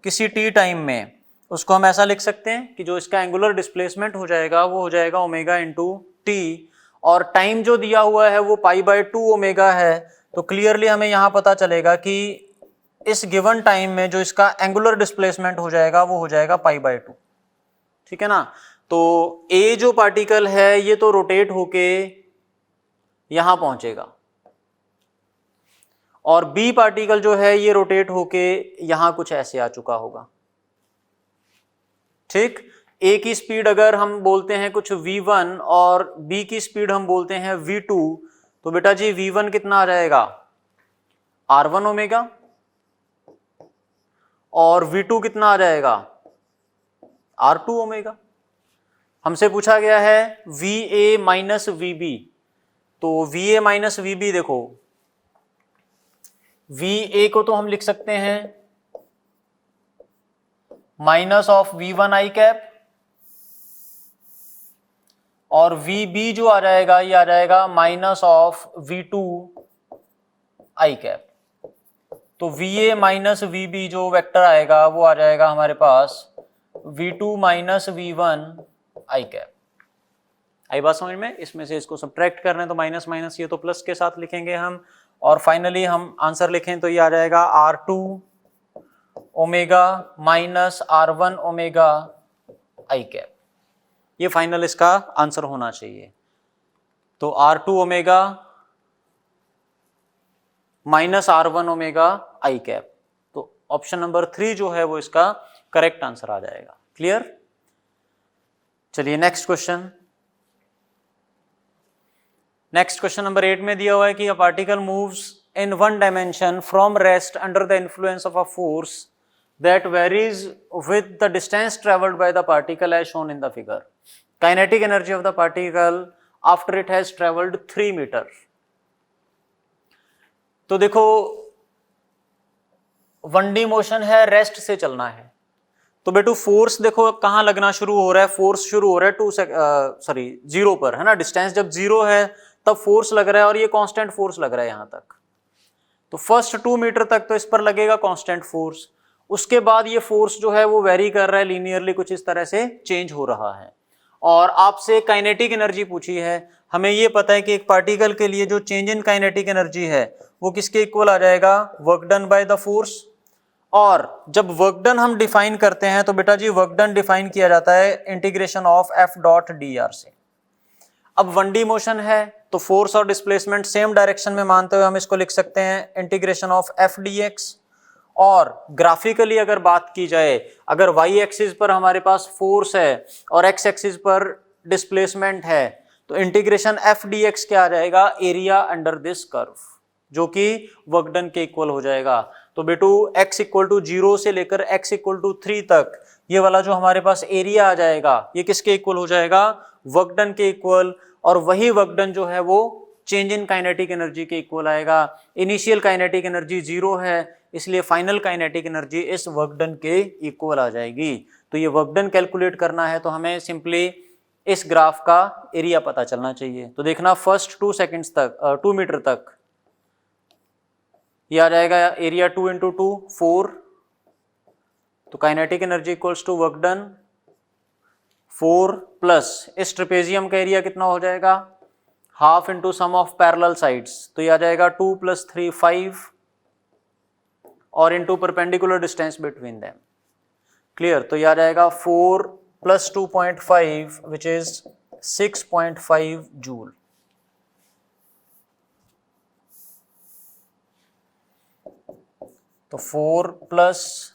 किसी t टाइम में उसको हम ऐसा लिख सकते हैं कि जो इसका एंगुलर डिस्प्लेसमेंट हो जाएगा वो हो जाएगा ओमेगा इंटू टी, और टाइम जो दिया हुआ है वो π/2 ओमेगा है। तो क्लियरली हमें यहाँ पता चलेगा कि इस गिवन टाइम में जो इसका एंगुलर डिस्प्लेसमेंट हो जाएगा वो हो जाएगा π/2। ठीक है ना, तो A जो पार्टिकल है ये तो रोटेट होके यहां पहुंचेगा और B पार्टिकल जो है ये रोटेट होके यहां कुछ ऐसे आ चुका होगा। ठीक, A की स्पीड अगर हम बोलते हैं कुछ v1 और B की स्पीड हम बोलते हैं v2, तो बेटा जी v1 कितना आ जाएगा r1 ओमेगा और v2 कितना आ जाएगा r2 ओमेगा। हमसे पूछा गया है va माइनस vb, तो va माइनस vb देखो va को तो हम लिख सकते हैं minus of v1 i cap और vb जो आ जाएगा ये आ जाएगा minus of v2 i cap. तो va माइनस vb जो वेक्टर आएगा वो आ जाएगा हमारे पास v2 minus v1 i cap. आई बात समझ में, इसमें से इसको सब्ट्रैक्ट करना है तो माइनस माइनस ये तो प्लस के साथ लिखेंगे हम, और फाइनली हम आंसर लिखें तो ये आ जाएगा r2 omega minus r1 omega i cap. ये फाइनल इसका आंसर होना चाहिए। तो r2 omega minus r1 omega i cap, तो ऑप्शन नंबर 3 जो है वो इसका करेक्ट आंसर आ जाएगा। क्लियर, चलिए next question. Next question number 8 में दिया हुआ है कि a particle moves in one dimension from rest under the influence of a force that varies with the distance traveled by the particle as shown in the figure. Kinetic energy of the particle after it has traveled 3 meter. तो देखो 1D motion है, rest से चलना है, तो बेटू force देखो कहां लगना शुरू हो रहा है, फोर्स शुरू हो रहा है 0 पर, है ना। डिस्टेंस जब 0 है तब फोर्स लग रहा है और ये कांस्टेंट फोर्स लग रहा है यहां तक। तो फर्स्ट 2 मीटर तक तो इस पर लगेगा कांस्टेंट फोर्स, उसके बाद ये फोर्स जो है वो वेरी कर रहा है लीनियरली, कुछ इस तरह से चेंज हो रहा है। और आपसे काइनेटिक एनर्जी पूछी है, हमें ये पता है कि एक पार्टिकल के लिए जो चेंज इन काइनेटिक एनर्जी है वो किसके इक्वल आ जाएगा, work done by the force. और जब वर्क डन हम डिफाइन करते हैं तो बेटा जी वर्क डन डिफाइन किया जाता है integration of F dot D R से। अब 1D मोशन है तो फोर्स और डिस्प्लेसमेंट सेम डायरेक्शन में मानते हुए हम इसको लिख सकते हैं integration of F D x. और ग्राफिकली अगर बात की जाए, अगर वाई एक्सिस पर हमारे पास फोर्स है और एक्स एक्सिस पर डिस्प्लेसमेंट है, तो इंटीग्रेशन एफ डी एक्स क्या आ जाएगा, एरिया अंडर दिस कर्व, जो कि वर्क डन के इक्वल हो जाएगा। तो बेटू x इक्वल टू 0 से लेकर x इक्वल टू 3 तक ये वाला जो हमारे पास एरिया आ जाएगा ये किसके इक्वल हो जाएगा, वर्क डन के इक्वल। और वही वर्क डन जो है वो चेंज इन काइनेटिक एनर्जी के इक्वल आएगा। इनिशियल काइनेटिक एनर्जी 0 है, इसलिए फाइनल काइनेटिक एनर्जी इस वर्क डन के इक्वल आ जाएगी। तो ये वर्क डन कैलकुलेट करना है तो हमें सिंपली इस ग्राफ का एरिया पता चलना चाहिए। तो देखना फर्स्ट 2 सेकेंड्स तक 2 मीटर तक ये आ जाएगा एरिया 2 इंटू 2 4, तो kinetic energy equals to work done 4 plus इस ट्रेपेजियम का एरिया कितना हो जाएगा, half into sum of parallel sides, तो ये आ जाएगा 2 + 3 5 और into perpendicular distance between them. Clear, तो ये आ जाएगा 4 + 2.5 विच इज 6.5 जूल। तो 4 +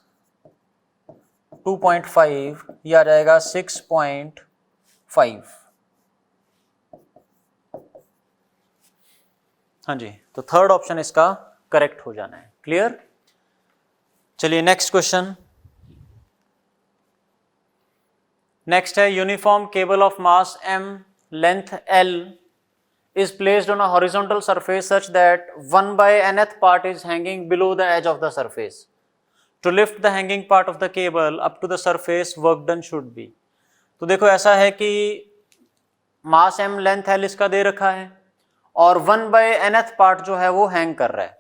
2.5 ये आ जाएगा 6.5। हाँ जी, तो थर्ड ऑप्शन इसका करेक्ट हो जाना है। क्लियर, चलिए नेक्स्ट क्वेश्चन। नेक्स्ट है uniform cable of mass m, length l is placed on a horizontal surface such that 1/nth part is hanging below the edge of the surface. To lift the hanging part of the cable up to the surface, work done should be. तो देखो ऐसा है कि मास m, length l इसका दे रखा है और 1/nth part जो है वो हैंग कर रहा है।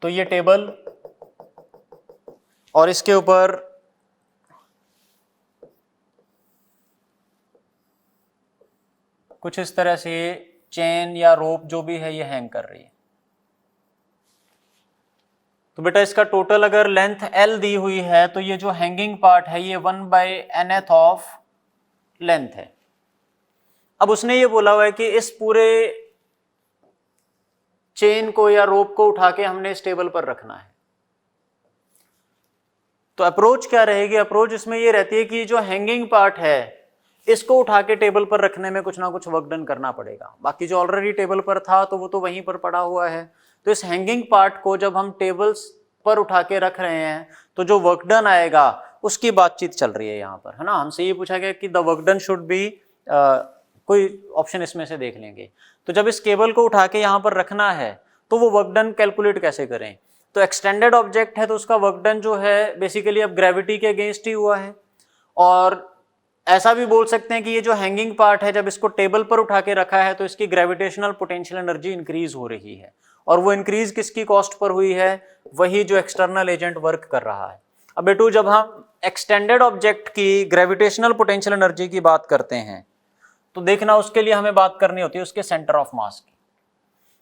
तो ये टेबल और इसके ऊपर कुछ इस तरह से चेन या रोप जो भी है ये हैंग कर रही है। तो बेटा इसका टोटल अगर लेंथ l दी हुई है तो ये जो हैंगिंग पार्ट है ये 1/nth ऑफ लेंथ है। अब उसने ये बोला हुआ है कि इस पूरे चेन को या रोप को उठा के हमने इस टेबल पर रखना है। तो अप्रोच क्या रहेगी, अप्रोच इसमें ये रहती है कि जो हैंगिंग पार्ट है इसको उठा के टेबल पर रखने में कुछ ना कुछ वर्क डन करना पड़ेगा। बाकी जो ऑलरेडी टेबल पर था तो वो तो वहीं पर पड़ा हुआ है। तो इस हैंगिंग पार्ट को जब हम टेबल्स पर उठा के रख रहे हैं तो जो वर्क डन आएगा उसकी बातचीत चल रही है यहाँ पर, है ना। हमसे ये पूछा गया कि the work done should be, कोई ऑप्शन इसमें से देख लेंगे। तो जब इस केबल को उठा के यहाँ पर रखना है तो वो वर्क डन कैलकुलेट कैसे करें। तो एक्सटेंडेड ऑब्जेक्ट है तो उसका वर्क डन जो है बेसिकली अब ग्रेविटी के अगेंस्ट ही हुआ है। और ऐसा भी बोल सकते हैं कि ये जो हैंगिंग पार्ट है जब इसको टेबल पर उठा के रखा है तो इसकी ग्रेविटेशनल पोटेंशियल एनर्जी इंक्रीज हो रही है। और वो इंक्रीज किसकी कॉस्ट पर हुई है, वही जो एक्सटर्नल एजेंट वर्क कर रहा है। अब बेटू जब हम एक्सटेंडेड ऑब्जेक्ट की ग्रेविटेशनल पोटेंशियल एनर्जी की बात करते हैं तो देखना उसके लिए हमें बात करनी होती है उसके सेंटर ऑफ मास की।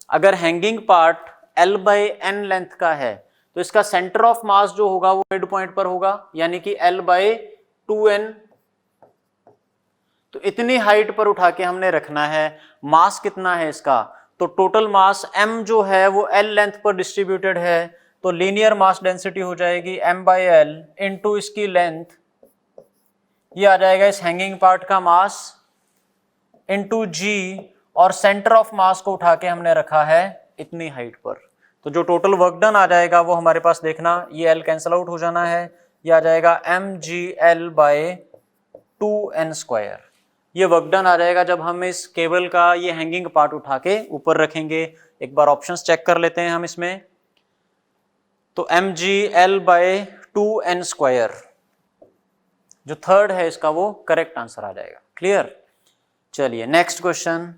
अगर हैंगिंग पार्ट l/n लेंथ का है तो इसका सेंटर ऑफ मास जो होगा वो मिड पॉइंट पर होगा, यानी कि l/2n। तो इतनी हाइट पर उठा के हमने रखना है। मास कितना है इसका, तो टोटल मास m जो है वो l लेंथ पर डिस्ट्रीब्यूटेड है, तो लीनियर मास डेंसिटी हो जाएगी m/l इंटू इसकी लेंथ, ये आ जाएगा इस हैंगिंग पार्ट का मास इंटू g, और सेंटर ऑफ मास को उठा के हमने रखा है इतनी हाइट पर। तो जो टोटल वर्क डन आ जाएगा वो हमारे पास देखना, ये एल कैंसल आउट हो जाना है, ये आ जाएगा mgl/2n²। ये वर्क डन आ जाएगा जब हम इस केबल का ये हैंगिंग पार्ट उठा के ऊपर रखेंगे। एक बार ऑप्शंस चेक कर लेते हैं हम इसमें। तो mgl/2n², जो थर्ड है इसका वो करेक्ट आंसर आ जाएगा। क्लियर? चलिए नेक्स्ट क्वेश्चन।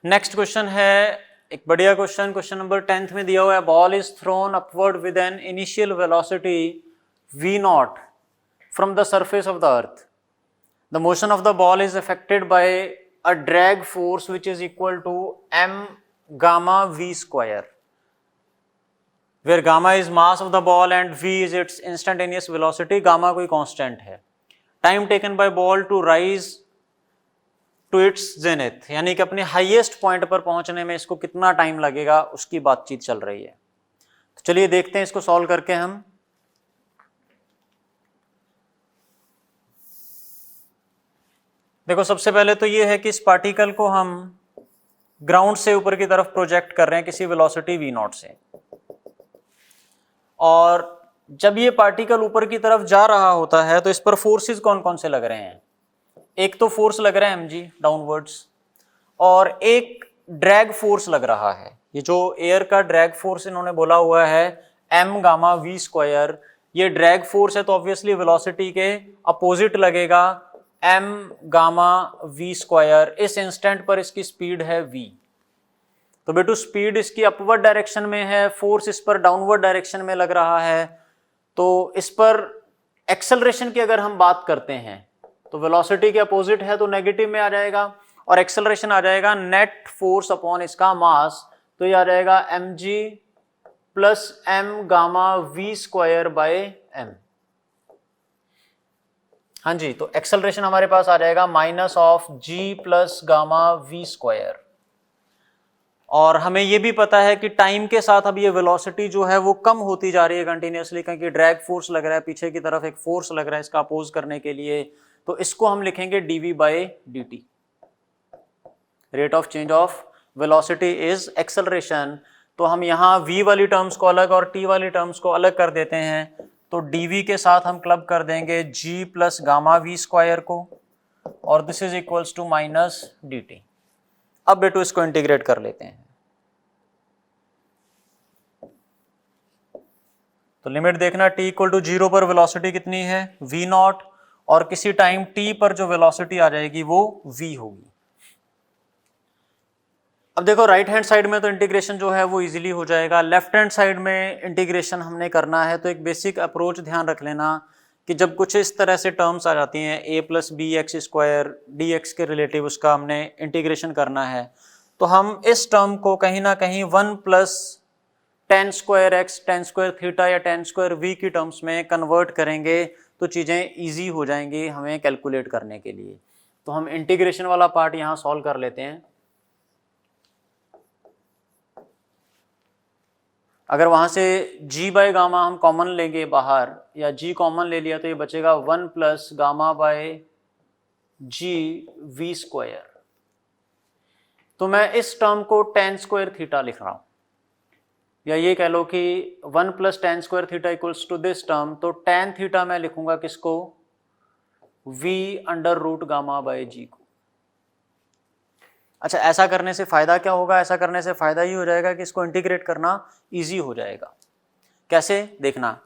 नेक्स्ट क्वेश्चन है एक बढ़िया क्वेश्चन, क्वेश्चन नंबर 10th में दिया हुआ है, ball is throne upward with an initial velocity v0 from the surface of the earth. The motion of the ball is affected by a drag force which is equal to m gamma v², where gamma is mass of the ball and v is its instantaneous velocity. Gamma कोई constant है. Time taken by ball to rise to its zenith, यानी कि अपने highest point पर पहुंचने में इसको कितना टाइम लगेगा उसकी बातचीत चल रही है। तो चलिए देखते हैं इसको सॉल्व करके हम। देखो सबसे पहले तो ये है कि इस पार्टिकल को हम ग्राउंड से ऊपर की तरफ प्रोजेक्ट कर रहे हैं किसी वेलोसिटी v0 से, और जब ये पार्टिकल ऊपर की तरफ जा रहा होता है तो इस पर फोर्सेस कौन कौन से लग रहे हैं। एक तो फोर्स लग रहा है mg डाउनवर्ड्स, और एक ड्रैग फोर्स लग रहा है। ये जो एयर का ड्रैग फोर्स इन्होंने बोला हुआ है m गामा v², ये ड्रैग फोर्स है तो ऑब्वियसली वेलोसिटी के अपोजिट लगेगा m गामा v²। इस इंस्टेंट पर इसकी स्पीड है v। तो बेटू स्पीड इसकी अपवर्ड डायरेक्शन में है, फोर्स इस पर डाउनवर्ड डायरेक्शन में लग रहा है। तो इस पर एक्सेलरेशन की अगर हम बात करते हैं तो वेलोसिटी के अपोजिट है तो नेगेटिव में आ जाएगा, और एक्सेलरेशन आ जाएगा नेट फोर्स अपॉन इसका मास। तो ये आ जाएगा mg plus m gamma v²/m। हाँ जी, तो एक्सेलरेशन हमारे पास आ जाएगा minus of g plus gamma v²। और हमें ये भी पता है कि टाइम के साथ अब ये वेलोसिटी जो है वो कम होती जा रही है कंटिन्यूसली, क्योंकि ड्रैग फोर्स लग रहा है, पीछे की तरफ एक फोर्स लग रहा है इसका अपोज करने के लिए। तो इसको हम लिखेंगे dv/dt, rate of change of velocity is acceleration. तो हम यहाँ v वाली टर्म्स को अलग और t वाली टर्म्स को अलग कर देते हैं। तो dv के साथ हम क्लब कर देंगे g प्लस गामा v² को, और this is equals to minus dt। अब बेटू इसको इंटीग्रेट कर लेते हैं। तो लिमिट देखना, t इक्वल टू 0 पर वेलोसिटी कितनी है v0, और किसी टाइम t पर जो वेलोसिटी आ जाएगी वो v होगी। अब देखो राइट हैंड साइड में तो इंटीग्रेशन जो है वो इजीली हो जाएगा, लेफ्ट हैंड साइड में इंटीग्रेशन हमने करना है। तो एक बेसिक अप्रोच ध्यान रख लेना कि जब कुछ इस तरह से टर्म्स आ जाती हैं a plus b x square dx के रिलेटिव, उसका हमने इंटीग्रेशन करना है। तो हम इस टर्म को कहीं ना कहीं 1 plus tan square x, tan square theta या tan स्क्वायर v की टर्म्स में कन्वर्ट करेंगे तो चीज़ें ईजी हो जाएंगी हमें कैलकुलेट करने के लिए। तो हम इंटीग्रेशन वाला पार्ट यहाँ सॉल्व कर लेते हैं। अगर वहाँ से g बाय गामा हम कॉमन लेंगे बाहर, या g कॉमन ले लिया तो ये बचेगा 1 plus gamma by g v²। तो मैं इस टर्म को tan स्क्वायर थीटा लिख रहा हूँ, या ये कह लो कि 1 plus tan square theta equals to this term. तो tan थीटा मैं लिखूंगा किसको, v under root gamma by g को। अच्छा, ऐसा करने से फायदा क्या होगा? ऐसा करने से फायदा ये हो जाएगा कि इसको इंटीग्रेट करना इजी हो जाएगा। कैसे देखना,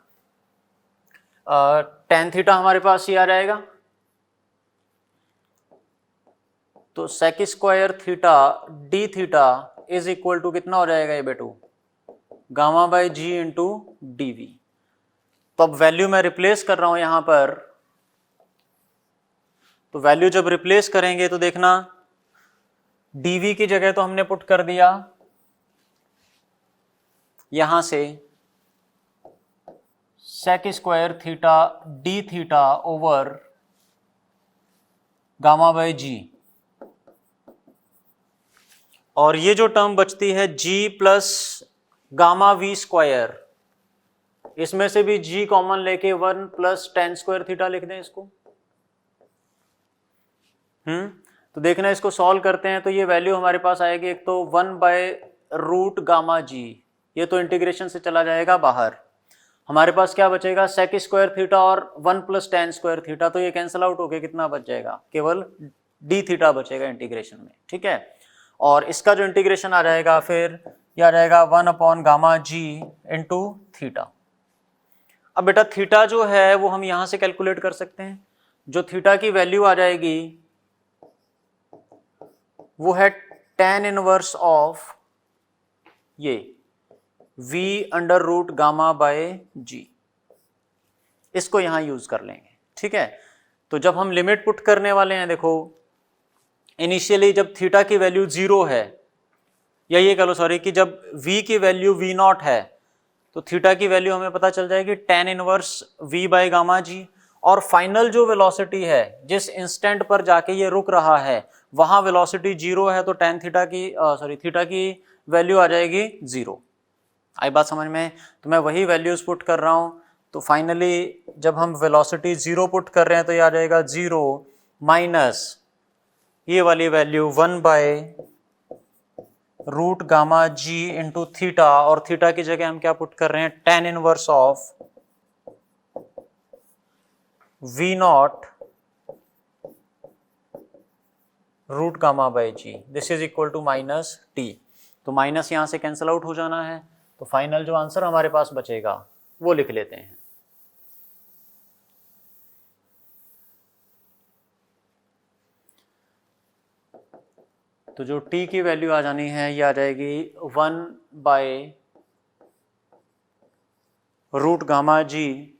tan थीटा हमारे पास ये आ जाएगा, तो sec square theta D theta is equal to कितना हो जाएगा ये बेटू, gamma by G into D V. तो अब वैल्यू मैं रिप्लेस कर रहा हूं यहां पर। तो वैल्यू जब रिप्लेस करेंगे तो देखना dv की जगह तो हमने पुट कर दिया यहां से sec square theta D theta over gamma by G, और ये जो टर्म बचती है g plus gamma V square, इसमें से भी g कॉमन लेके 1 प्लस tan स्क्वायर थीटा लिख दें इसको। तो देखना इसको सॉल्व करते हैं तो ये वैल्यू हमारे पास आएगी, एक तो 1/रूट गामा जी, ये तो इंटीग्रेशन से चला जाएगा बाहर। हमारे पास क्या बचेगा, सेक स्क्वायर थीटा और 1 + tan स्क्वायर थीटा, तो ये कैंसिल आउट होके कितना बच जाएगा, केवल डी थीटा बचेगा इंटीग्रेशन में, ठीक है। और इसका जो इंटीग्रेशन आ जाएगा फिर ये आ जाएगा 1/गामा जी इंटू थीटा। अब बेटा थीटा जो है वो हम यहां से कैलकुलेट कर सकते हैं, जो थीटा की वैल्यू आ जाएगी वो है tan इनवर्स ऑफ ये v/√γ/g, इसको यहां यूज कर लेंगे, ठीक है। तो जब हम लिमिट पुट करने वाले हैं, देखो इनिशियली जब थीटा की वैल्यू 0 है, या ये कह लो सॉरी कि जब v की वैल्यू v0 है तो थीटा की वैल्यू हमें पता चल जाएगी tan इनवर्स v/γ/g, और फाइनल जो वेलोसिटी है जिस इंस्टेंट पर जाके ये रुक रहा है वहां वेलोसिटी 0 है, तो tan थीटा की थीटा की वैल्यू आ जाएगी 0। आई बात समझ में? तो मैं वही वैल्यूज पुट कर रहा हूं, तो फाइनली जब हम वेलोसिटी 0 पुट कर रहे हैं तो ये आ जाएगा 0 माइनस ये वाली वैल्यू 1/√γ/g इंटू थीटा, और थीटा की जगह हम क्या पुट कर रहे हैं, tan inverse of v0√γ/g, this is equal to -t। तो माइनस यहां से कैंसिल आउट हो जाना है, तो फाइनल जो आंसर हमारे पास बचेगा वो लिख लेते हैं। तो जो t की वैल्यू आ जानी है ये आ जाएगी 1/√γ/g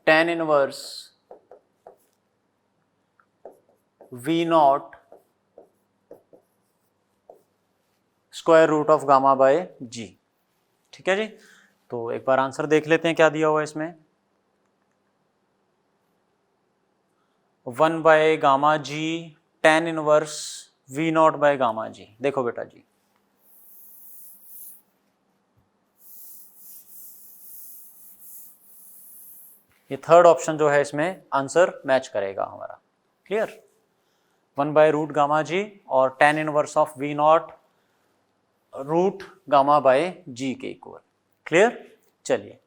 tan inverse v0 √γ/g, ठीक है जी। तो एक बार आंसर देख लेते हैं क्या दिया हुआ है इसमें, 1/γ/g tan इनवर्स v0/γ/g। देखो बेटा जी, ये थर्ड ऑप्शन जो है इसमें आंसर मैच करेगा हमारा, क्लियर। 1/√γ/g और tan इनवर्स ऑफ v0√γ/g के इक्वल, क्लियर। चलिए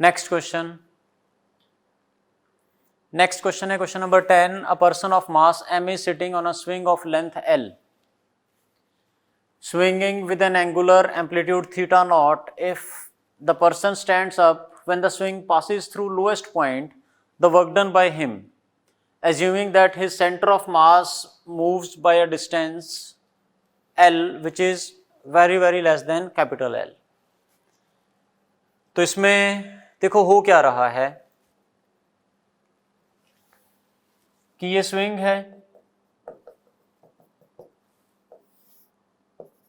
नेक्स्ट क्वेश्चन है question number 10। A person of mass m is sitting on a swing of length L, swinging with an angular amplitude theta naught. If the person stands up when the swing passes through lowest point, the work done by him, assuming that his center of mass moves by a distance L which is very less than capital L। तो इसमें देखो हो क्या रहा है कि ये swing है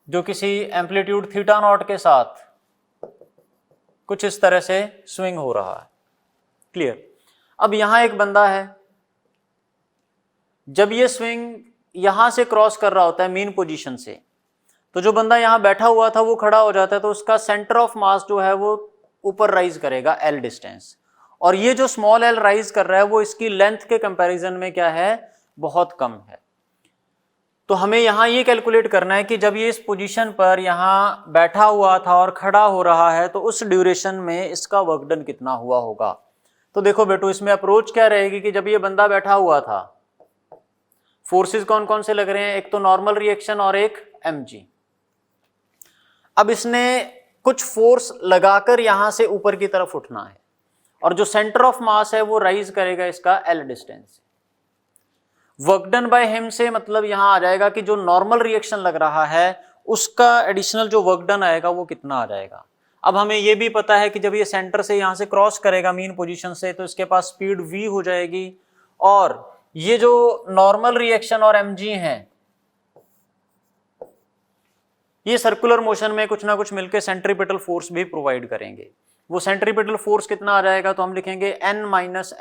जो किसी एम्पलीट्यूड थीटा नॉट के साथ कुछ इस तरह से स्विंग हो रहा है, क्लियर। अब यहां एक बंदा है, जब ये स्विंग यहां से क्रॉस कर रहा होता है मीन पोजीशन से, तो जो बंदा यहां बैठा हुआ था वो खड़ा हो जाता है, तो उसका सेंटर ऑफ मास जो है वो ऊपर राइज करेगा L डिस्टेंस, और ये जो स्मॉल l राइज कर रहा है वो इसकी लेंथ के कंपैरिजन में क्या है, बहुत कम है। तो हमें यहां ये कैलकुलेट करना है कि जब ये इस पोजीशन पर यहां बैठा हुआ था और खड़ा हो रहा है तो उस ड्यूरेशन में इसका वर्क डन कितना हुआ होगा। तो देखो बेटो इसमें अप्रोच क्या रहेगी कि जब ये बंदा बैठा हुआ था, फोर्सेस कौन कौन से लग रहे हैं, एक तो नॉर्मल रिएक्शन और एक mg। अब इसने कुछ फोर्स लगाकर यहां से ऊपर की तरफ उठना है, और जो सेंटर ऑफ मास है वो राइज करेगा इसका L distance. Work done by him से मतलब यहां आ जाएगा कि जो नॉर्मल रिएक्शन लग रहा है उसका एडिशनल जो वर्क डन आएगा वो कितना आ जाएगा। अब हमें ये भी पता है कि जब ये सेंटर से यहां से क्रॉस करेगा मीन पोजीशन से तो इसके पास स्पीड v हो जाएगी, और ये जो नॉर्मल रिएक्शन और mg हैं ये सर्कुलर मोशन में कुछ ना कुछ मिलकर सेंट्रीपिटल फोर्स भी प्रोवाइड करेंगे। वो सेंट्रीपिटल फोर्स कितना आ जाएगा, तो हम लिखेंगे n -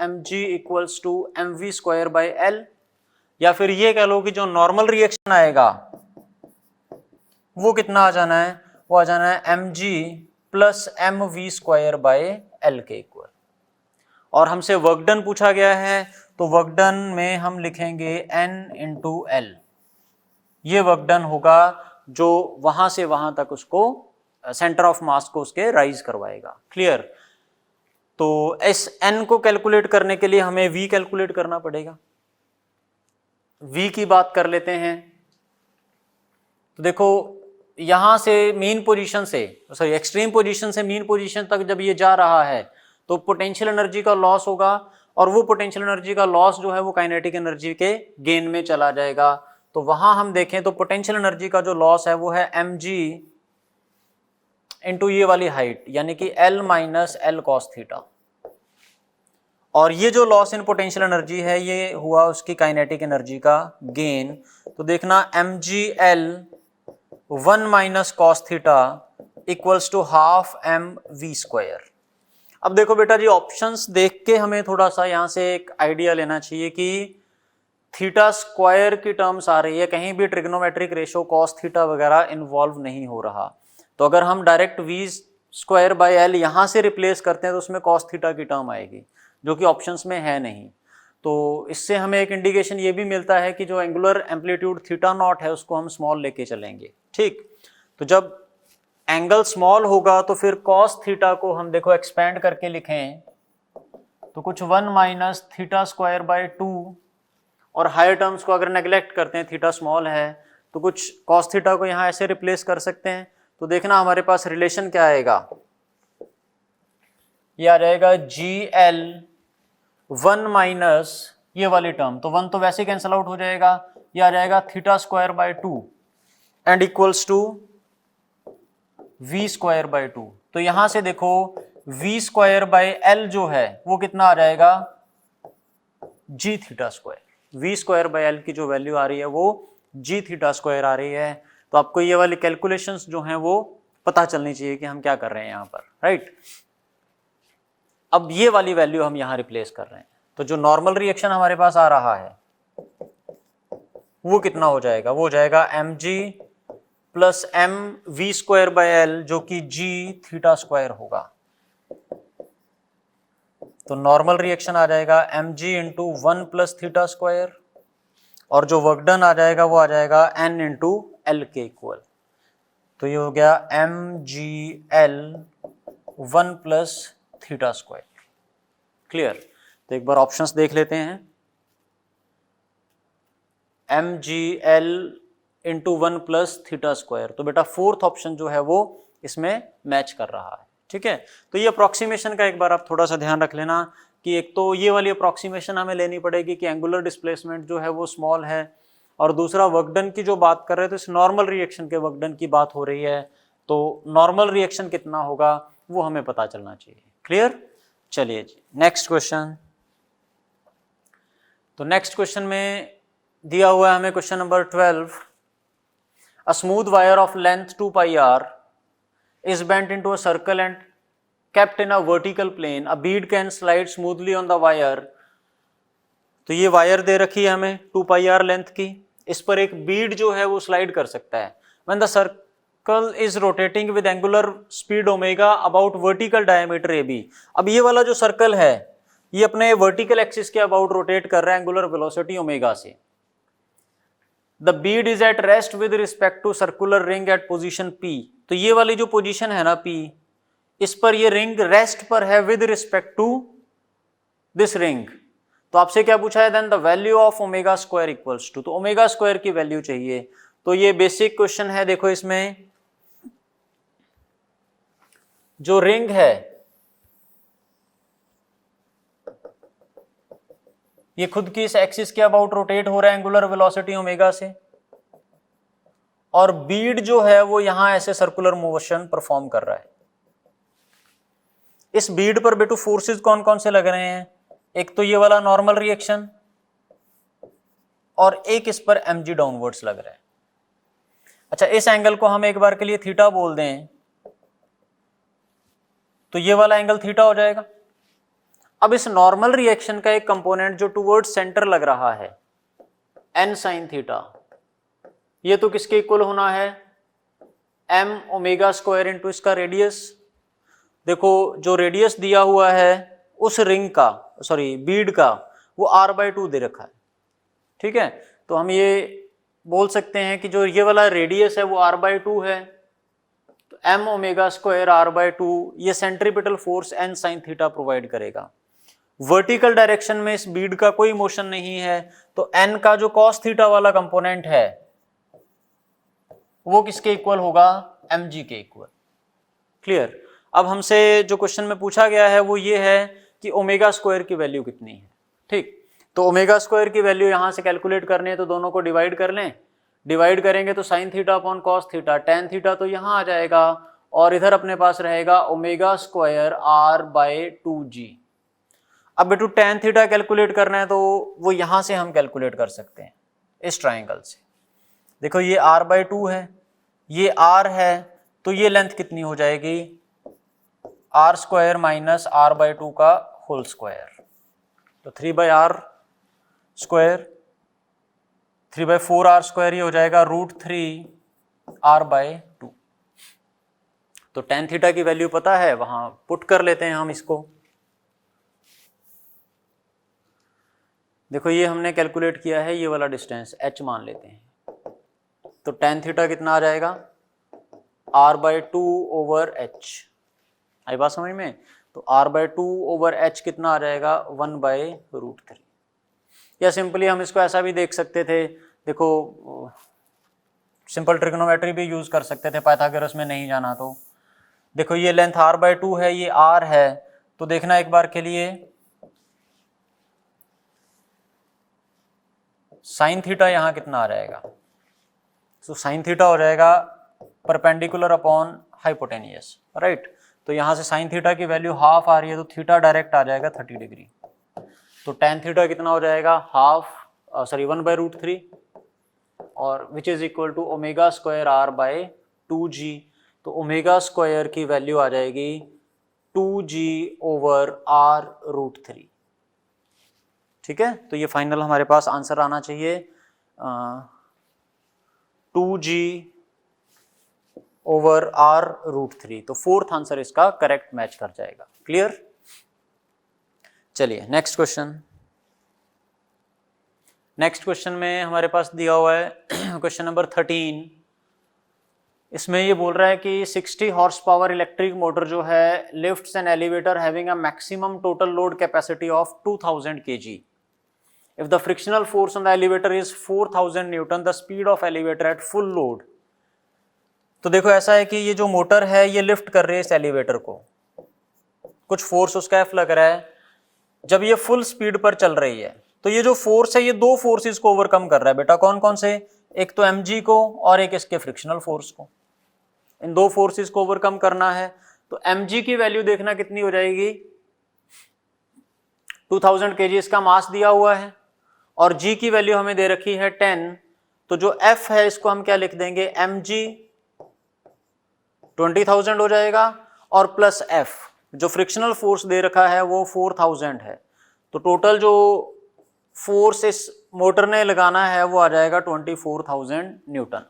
mg equals to mv²/L, या फिर ये कह लो कि जो नॉर्मल रिएक्शन आएगा वो कितना आ जाना है, वो आ जाना है mg + mv² L के इक्वल। और हमसे वर्क डन पूछा गया है, तो वर्क डन में हम लिखेंगे n इंटू एल। ये वर्क डन होगा जो वहां से वहां तक उसको सेंटर ऑफ मास को उसके राइज करवाएगा। क्लियर? तो इस n को कैलकुलेट करने के लिए हमें v कैलकुलेट करना पड़ेगा। v की बात कर लेते हैं। तो देखो यहां से मीन पोजीशन से, सॉरी एक्सट्रीम पोजीशन से मीन पोजीशन तक जब ये जा रहा है तो पोटेंशियल एनर्जी का लॉस होगा, और वो पोटेंशियल एनर्जी का लॉस जो है वो काइनेटिक एनर्जी के गेन में चला जाएगा। तो वहां हम देखें तो पोटेंशियल एनर्जी का जो लॉस है वो है mg इंटू ये वाली हाइट, यानी कि L minus L cos theta. और ये जो लॉस इन पोटेंशियल एनर्जी है ये हुआ उसकी काइनेटिक एनर्जी का गेन। तो देखना mgl 1 minus cos theta equals to half mv square. अब देखो बेटा जी, ऑप्शंस देख के हमें थोड़ा सा यहाँ से एक आइडिया लेना चाहिए कि थीटा स्क्वायर की टर्म्स आ रही है, कहीं भी ट्रिग्नोमेट्रिक रेशो कॉस थीटा वगैरह इन्वॉल्व नहीं हो रहा। तो अगर हम direct v square by L यहाँ से रिप्लेस करते हैं तो उसमें कॉस थीटा की टर्म आएगी, जो कि ऑप्शंस में है नहीं। तो इससे हमें एक इंडिकेशन ये भी मिलता है कि जो एंगुलर एम्पलीट्यूड थीटा नॉट है उसको हम स्मॉल लेके चलेंगे। ठीक, तो जब एंगल स्मॉल होगा तो फिर कॉस थीटा को हम देखो एक्सपेंड करके लिखें तो कुछ 1 माइनस थीटा स्क्वायर बाय 2, और हायर टर्म्स को अगर नेग्लेक्ट करते हैं, थीटा स्मॉल है तो कुछ कॉस थीटा को यहाँ ऐसे रिप्लेस कर सकते हैं। तो देखना हमारे पास रिलेशन क्या आएगा, ये आ जाएगा GL 1 माइनस ये वाली टर्म, तो 1 तो वैसे कैंसिल आउट हो जाएगा, ये आ जाएगा theta square by 2 and equals to v square by 2। तो यहां से देखो v स्क्वायर बाय l जो है वो कितना आ जाएगा, g theta square. v square bye l की जो वैल्यू आ रही है वो g थीटा स्क्वायर आ रही है। तो आपको ये वाली कैलकुलेशंस जो हैं वो पता चलनी चाहिए कि हम क्या कर रहे हैं यहाँ पर, राइट। अब ये वाली वैल्यू हम यहाँ रिप्लेस कर रहे हैं, तो जो नॉर्मल रिएक्शन हमारे पास आ रहा है वो कितना हो जाएगा, वो हो जाएगा mg plus m v square by l, जो कि g थीटा स्क्वायर होगा। तो नॉर्मल रिएक्शन आ जाएगा mg into 1 plus theta square, और जो वर्क डन आ जाएगा वो आ जाएगा n इंटू एल के इक्वल। तो ये हो गया mgl 1 plus theta square. Clear? तो एक बार ऑप्शंस देख लेते हैं। mgl into 1 plus theta square, तो बेटा फोर्थ ऑप्शन जो है वो इसमें मैच कर रहा है। ठीक है, तो ये अप्रोक्सीमेशन का एक बार आप थोड़ा सा ध्यान रख लेना कि एक तो ये वाली अप्रोक्सीमेशन हमें लेनी पड़ेगी कि एंगुलर डिस्प्लेसमेंट जो है वो स्मॉल है, और दूसरा वर्कडन की जो बात कर रहे हैं तो इस नॉर्मल रिएक्शन के वर्कडन की बात हो रही है, तो नॉर्मल रिएक्शन कितना होगा वो हमें पता चलना चाहिए। क्लियर? चलिए जी नेक्स्ट क्वेश्चन। तो नेक्स्ट क्वेश्चन में दिया हुआ है हमें question number 12। A smooth wire of length 2 pi r is bent into a circle and kept in a vertical plane. A bead can slide smoothly on the wire. तो ये wire दे रखी है हमें 2 pi r लेंथ की, इस पर एक बीड जो है वो स्लाइड कर सकता है। When the circle is rotating with angular speed omega about vertical diameter AB. अब ये वाला जो सर्कल है ये अपने वर्टिकल एक्सिस के अबाउट रोटेट कर रहा है एंगुलर वेलोसिटी ओमेगा से। The bead is at rest with respect to circular ring at position P. तो ये वाली जो पोजीशन है ना P, इस पर ये रिंग रेस्ट पर है with respect to this ring। तो आपसे क्या पूछा है, then the value of omega square equals to, तो ओमेगा स्क्वायर की वैल्यू चाहिए। तो ये बेसिक क्वेश्चन है। देखो इसमें जो रिंग है ये खुद की इस एक्सिस के अबाउट रोटेट हो रहा है एंगुलर वेलोसिटी ओमेगा से, और बीड जो है वो यहां ऐसे सर्कुलर मोशन परफॉर्म कर रहा है। इस बीड पर बेटू फोर्सेस कौन कौन से लग रहे हैं, एक तो ये वाला नॉर्मल रिएक्शन और एक इस पर mg डाउनवर्ड्स लग रहा है। अच्छा, इस एंगल को हम एक बार के लिए थीटा बोल दें तो ये वाला एंगल थीटा हो जाएगा। अब इस नॉर्मल रिएक्शन का एक कंपोनेंट जो टुवर्ड सेंटर लग रहा है n साइन थीटा, ये तो किसके इक्वल होना है, m ओमेगा स्क्वायर इंटू इसका रेडियस। देखो जो रेडियस दिया हुआ है उस रिंग का, सॉरी बीड का, वो r/2 दे रखा है। ठीक है, तो हम ये बोल सकते हैं कि जो ये वाला रेडियस है वो r/2 है, तो m ओमेगा स्क्वायर r/2 ये centripetal force n sin theta provide करेगा। वर्टिकल डायरेक्शन में इस बीड का कोई मोशन नहीं है, तो n का जो cos थीटा वाला कंपोनेंट है वो किसके इक्वल होगा, mg के इक्वल। क्लियर। अब हमसे जो क्वेश्चन में पूछा गया है वो ये है कि ओमेगा स्क्वायर की वैल्यू कितनी है। ठीक, तो ओमेगा स्क्वायर की वैल्यू यहां से कैलकुलेट करनी है तो दोनों को डिवाइड कर लें। डिवाइड करेंगे तो sine theta upon cos theta, tan theta तो यहां आ जाएगा और इधर अपने पास रहेगा ओमेगा स्क्वायर r/2g। अब बेटू टेन थीटा कैलकुलेट करना है तो वो यहां से हम कैलकुलेट कर सकते हैं इस ट्राइंगल से। देखो ये r/2 है, ये r है, तो ये लेंथ कितनी हो जाएगी, r स्क्वायर माइनस r/2 का होल स्क्वायर, तो 3/r स्क्वायर, 3/4r स्क्वायर ये हो जाएगा √3r/2। तो टेन थीटा की वैल्यू पता है, वहां पुट कर लेते हैं हम इसको। देखो ये हमने कैलकुलेट किया है, ये वाला डिस्टेंस h मान लेते हैं, तो टेन थीटा कितना आ जाएगा, r/2/h। आई बात समझ में, तो r/2/h कितना आ जाएगा, 1/√3। या सिंपली हम इसको ऐसा भी देख सकते थे, देखो सिंपल ट्रिग्नोमेट्री भी यूज कर सकते थे, पाइथागोरस में नहीं जाना तो। देखो ये लेंथ r/2 है, ये r है, तो देखना एक बार के लिए साइन थीटा यहाँ कितना आ जाएगा, तो साइन थीटा हो जाएगा परपेंडिकुलर अपॉन हाइपोटेनियस, राइट। तो यहाँ से साइन थीटा की वैल्यू हाफ आ रही है, तो थीटा डायरेक्ट आ जाएगा 30 डिग्री। तो टेन थीटा कितना हो जाएगा, हाफ, सॉरी 1/√3, और which is equal to omega square r/2g। तो ओमेगा स्क्वायर की वैल्यू आ जाएगी 2g/r√3। ठीक है, तो ये फाइनल हमारे पास आंसर आना चाहिए 2g/r√3। तो फोर्थ आंसर इसका करेक्ट मैच कर जाएगा। क्लियर। चलिए नेक्स्ट क्वेश्चन। नेक्स्ट क्वेश्चन में हमारे पास दिया हुआ है क्वेश्चन नंबर 13। इसमें ये बोल रहा है कि 60 हॉर्स पावर इलेक्ट्रिक मोटर जो है lifts an elevator having a maximum total load capacity of 2000 kg। If the frictional force on the elevator is 4000 Newton, the speed of elevator at full load। तो देखो ऐसा है कि ये जो motor है ये लिफ्ट कर रही है इस एलिवेटर को, कुछ फोर्स उसका F लग रहा है। जब ये फुल स्पीड पर चल रही है तो ये जो फोर्स है ये दो फोर्सेस को ओवरकम कर रहा है बेटा। कौन कौन से, एक तो mg को और एक इसके फ्रिक्शनल फोर्स को। इन दो फोर्सेस को ओवरकम करना है, तो mg की वैल्यू देखना कितनी हो जाएगी, 2000 kg इसका मास दिया हुआ है और g की वैल्यू हमें दे रखी है 10। तो जो F है इसको हम क्या लिख देंगे, mg 20,000 हो जाएगा और प्लस F जो फ्रिक्शनल फोर्स दे रखा है वो 4000 है। तो टोटल जो फोर्स इस मोटर ने लगाना है वो आ जाएगा 24,000 न्यूटन।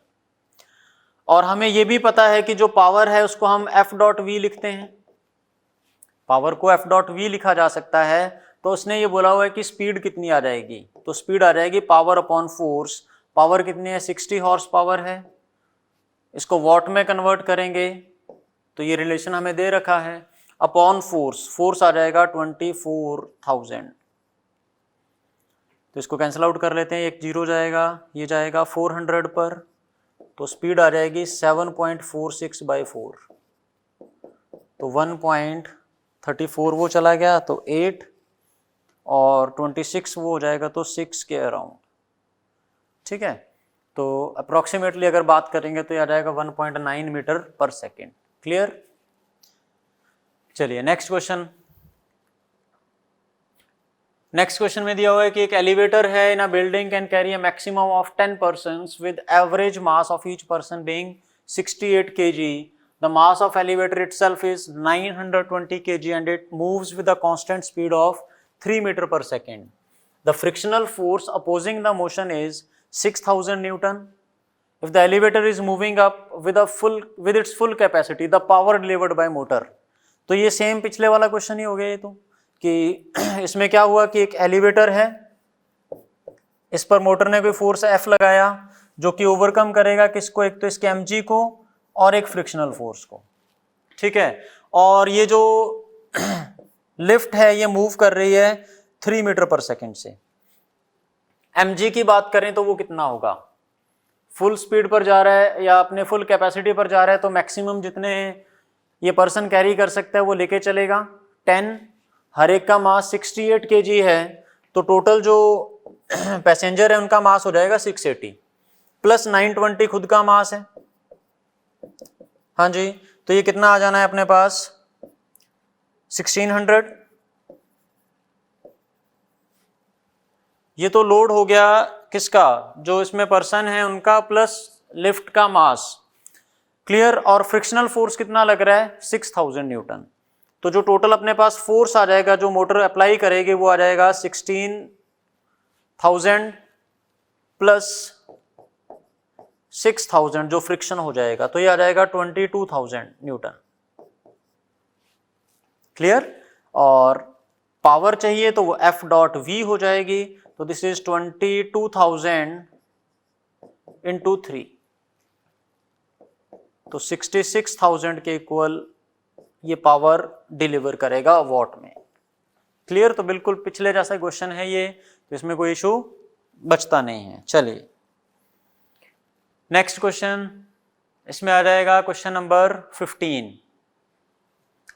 और हमें ये भी पता है कि जो पावर है उसको हम F.V लिखते हैं, पावर को F.V लिखा जा सकता है। तो उसने ये बोला हुआ है कि स्पीड कितनी आ जाएगी, तो स्पीड आ जाएगी पावर अपॉन फोर्स। पावर कितनी है, 60 हॉर्स पावर है, इसको वॉट में कन्वर्ट करेंगे तो ये रिलेशन हमें दे रखा है, अपॉन फोर्स, फोर्स आ जाएगा 24,000। तो इसको कैंसिल आउट कर लेते हैं, एक जीरो जाएगा, ये जाएगा 400 पर, तो स्पीड आ जाएगी 7.46/4। तो 1.34 वो चला गया, तो 8 और 26 वो हो जाएगा, तो 6 के अराउंड। ठीक है, तो अप्रोक्सीमेटली अगर बात करेंगे तो यह आ जाएगा 1.9 मीटर पर सेकेंड। क्लियर। चलिए नेक्स्ट क्वेश्चन। नेक्स्ट क्वेश्चन में दिया हुआ है कि एक एलिवेटर है in a building can carry a maximum of 10 persons with average mass of each person being 68 kg। The mass of elevator itself is 920 kg and it moves with a constant speed of 3 metre per second. The frictional force opposing the motion is 6000 Newton. If the elevator is moving up with its full capacity, the power delivered by motor। तो ये same पिछले वाला question ही हो गया ये तो, कि इसमें क्या हुआ कि एक एलिवेटर है, इस पर मोटर ने कोई फोर्स F लगाया जो कि ओवरकम करेगा किसको, एक तो इसके mg को और एक फ्रिक्शनल फोर्स को, ठीक है। और ये जो लिफ्ट है ये मूव कर रही है 3 मीटर पर सेकेंड से। mg की बात करें तो वो कितना होगा, फुल स्पीड पर जा रहा है या अपने फुल कैपेसिटी पर जा रहा है तो मैक्सिमम जितने ये पर्सन कैरी कर सकता है वो लेके चलेगा 10, हर एक का मास 68 kg है, तो टोटल जो पैसेंजर है उनका मास हो जाएगा 680 प्लस 920 खुद का मास है। हाँ जी, तो ये कितना आ जाना है अपने पास 1600। ये तो लोड हो गया किसका, जो इसमें पर्सन है उनका प्लस लिफ्ट का मास, क्लियर। और फ्रिक्शनल फोर्स कितना लग रहा है 6000 न्यूटन। तो जो टोटल अपने पास फोर्स आ जाएगा जो मोटर अप्लाई करेगी वो आ जाएगा 16000 प्लस 6000 जो फ्रिक्शन हो जाएगा, तो ये आ जाएगा 22000 न्यूटन, क्लियर। और पावर चाहिए तो वो F डॉट V हो जाएगी, तो दिस इज 22,000 इंटू 3, तो 66,000 के इक्वल ये पावर डिलीवर करेगा वॉट में, क्लियर। तो बिल्कुल पिछले जैसा क्वेश्चन है ये, तो इसमें कोई इशू बचता नहीं है। चलिए नेक्स्ट क्वेश्चन, इसमें आ जाएगा question number 15।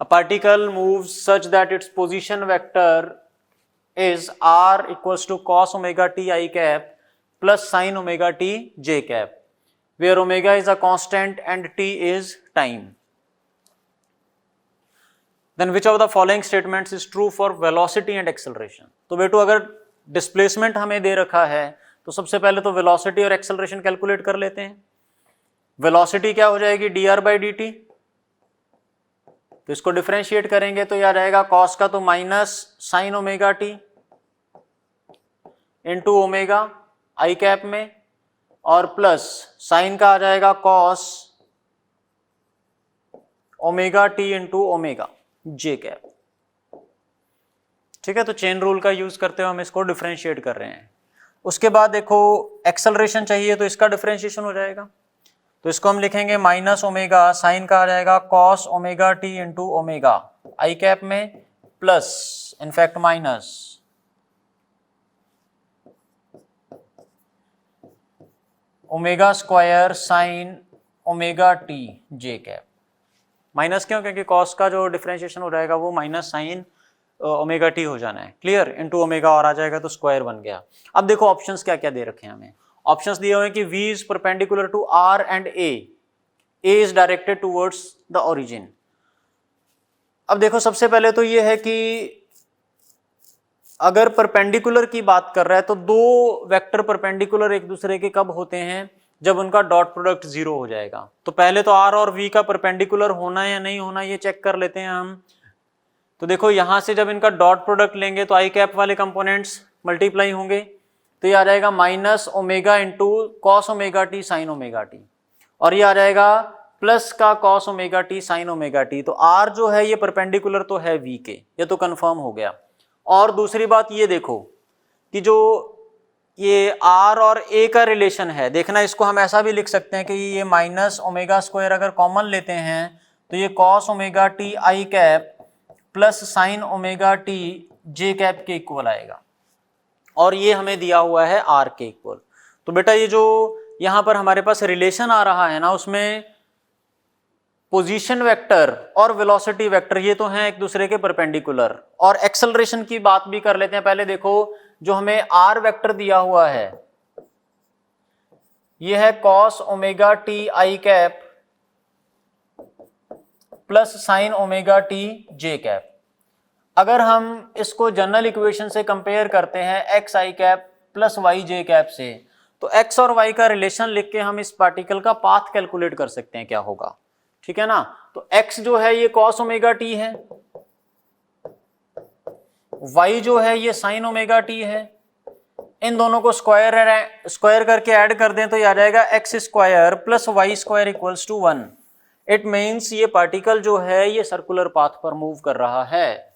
A particle moves such that its position vector is r equals to cos omega t I cap plus sin omega t j cap, where omega is a constant and t is time. Then which of the following statements is true for velocity and acceleration? तो बेटू अगर displacement हमें दे रखा है तो सबसे पहले तो वेलोसिटी और एक्सेलरेशन कैलकुलेट कर लेते हैं। वेलोसिटी क्या हो जाएगी dr by dt, तो इसको डिफरेंशिएट करेंगे तो यह आ जाएगा कॉस का तो minus sine omega T into omega I cap में, और प्लस साइन का आ जाएगा cos omega T into omega J cap, ठीक है। तो चेन रूल का यूज करते हुए हम इसको डिफरेंशिएट कर रहे हैं। उसके बाद देखो एक्सेलरेशन चाहिए तो इसका डिफरेंशिएशन हो जाएगा, तो इसको हम लिखेंगे माइनस ओमेगा, साइन का आ जाएगा cos omega T into omega I cap में, plus in fact minus omega square sine omega T J cap. Minus क्यों, क्योंकि कॉस का जो डिफरेंशिएशन हो जाएगा वो माइनस साइन ओमेगा टी हो जाना है, क्लियर। इंटू ओमेगा और आ जाएगा तो स्क्वायर बन गया। अब देखो ऑप्शंस क्या क्या दे रखे हैं हमें। ऑप्शंस दिए हुए हैं कि V is perpendicular to R and A is directed towards the origin. अब देखो सबसे पहले तो ये है कि अगर परपेंडिकुलर की बात कर रहा है तो दो वेक्टर परपेंडिकुलर एक दूसरे के कब होते हैं, जब उनका डॉट प्रोडक्ट 0 हो जाएगा। तो पहले तो R और V का परपेंडिकुलर होना या नहीं होना ये चेक कर लेते हैं हम। तो देखो यहां से जब इनका डॉट प्रोडक्ट लेंगे तो आई कैप वाले कंपोनेंट्स मल्टीप्लाई होंगे, तो ये आ जाएगा minus omega into cos omega T sign omega T, और ये आ जाएगा प्लस का cos omega T sign omega T. तो R जो है ये परपेंडिकुलर तो है V के, ये तो कंफर्म हो गया। और दूसरी बात ये देखो कि जो ये R और A का रिलेशन है, देखना इसको हम ऐसा भी लिख सकते हैं कि ये माइनस ओमेगा स्क्वायर अगर कॉमन लेते हैं तो ये cos omega T I cap plus sign omega T J cap के इक्वल आएगा, और ये हमें दिया हुआ है R के इक्वल। तो बेटा ये जो यहां पर हमारे पास रिलेशन आ रहा है ना, उसमें पोजीशन वेक्टर और वेलोसिटी वेक्टर ये तो हैं एक दूसरे के परपेंडिकुलर। और एक्सेलरेशन की बात भी कर लेते हैं। पहले देखो जो हमें R वेक्टर दिया हुआ है ये है cos omega T I cap plus sign omega T J cap. अगर हम इसको जनरल इक्वेशन से कंपेयर करते हैं x i cap plus y j cap से, तो एक्स और वाई का रिलेशन लिख के हम इस पार्टिकल का पाथ कैलकुलेट कर सकते हैं क्या होगा, ठीक है ना। तो एक्स जो है ये कॉस ओमेगा टी है, वाई जो है ये साइन ओमेगा टी है, इन दोनों को स्क्वायर करके ऐड कर दें तो ये आ जाएगा x square plus y square equals to 1। It means ये पार्टिकल जो है ये सर्कुलर पाथ पर मूव कर रहा है।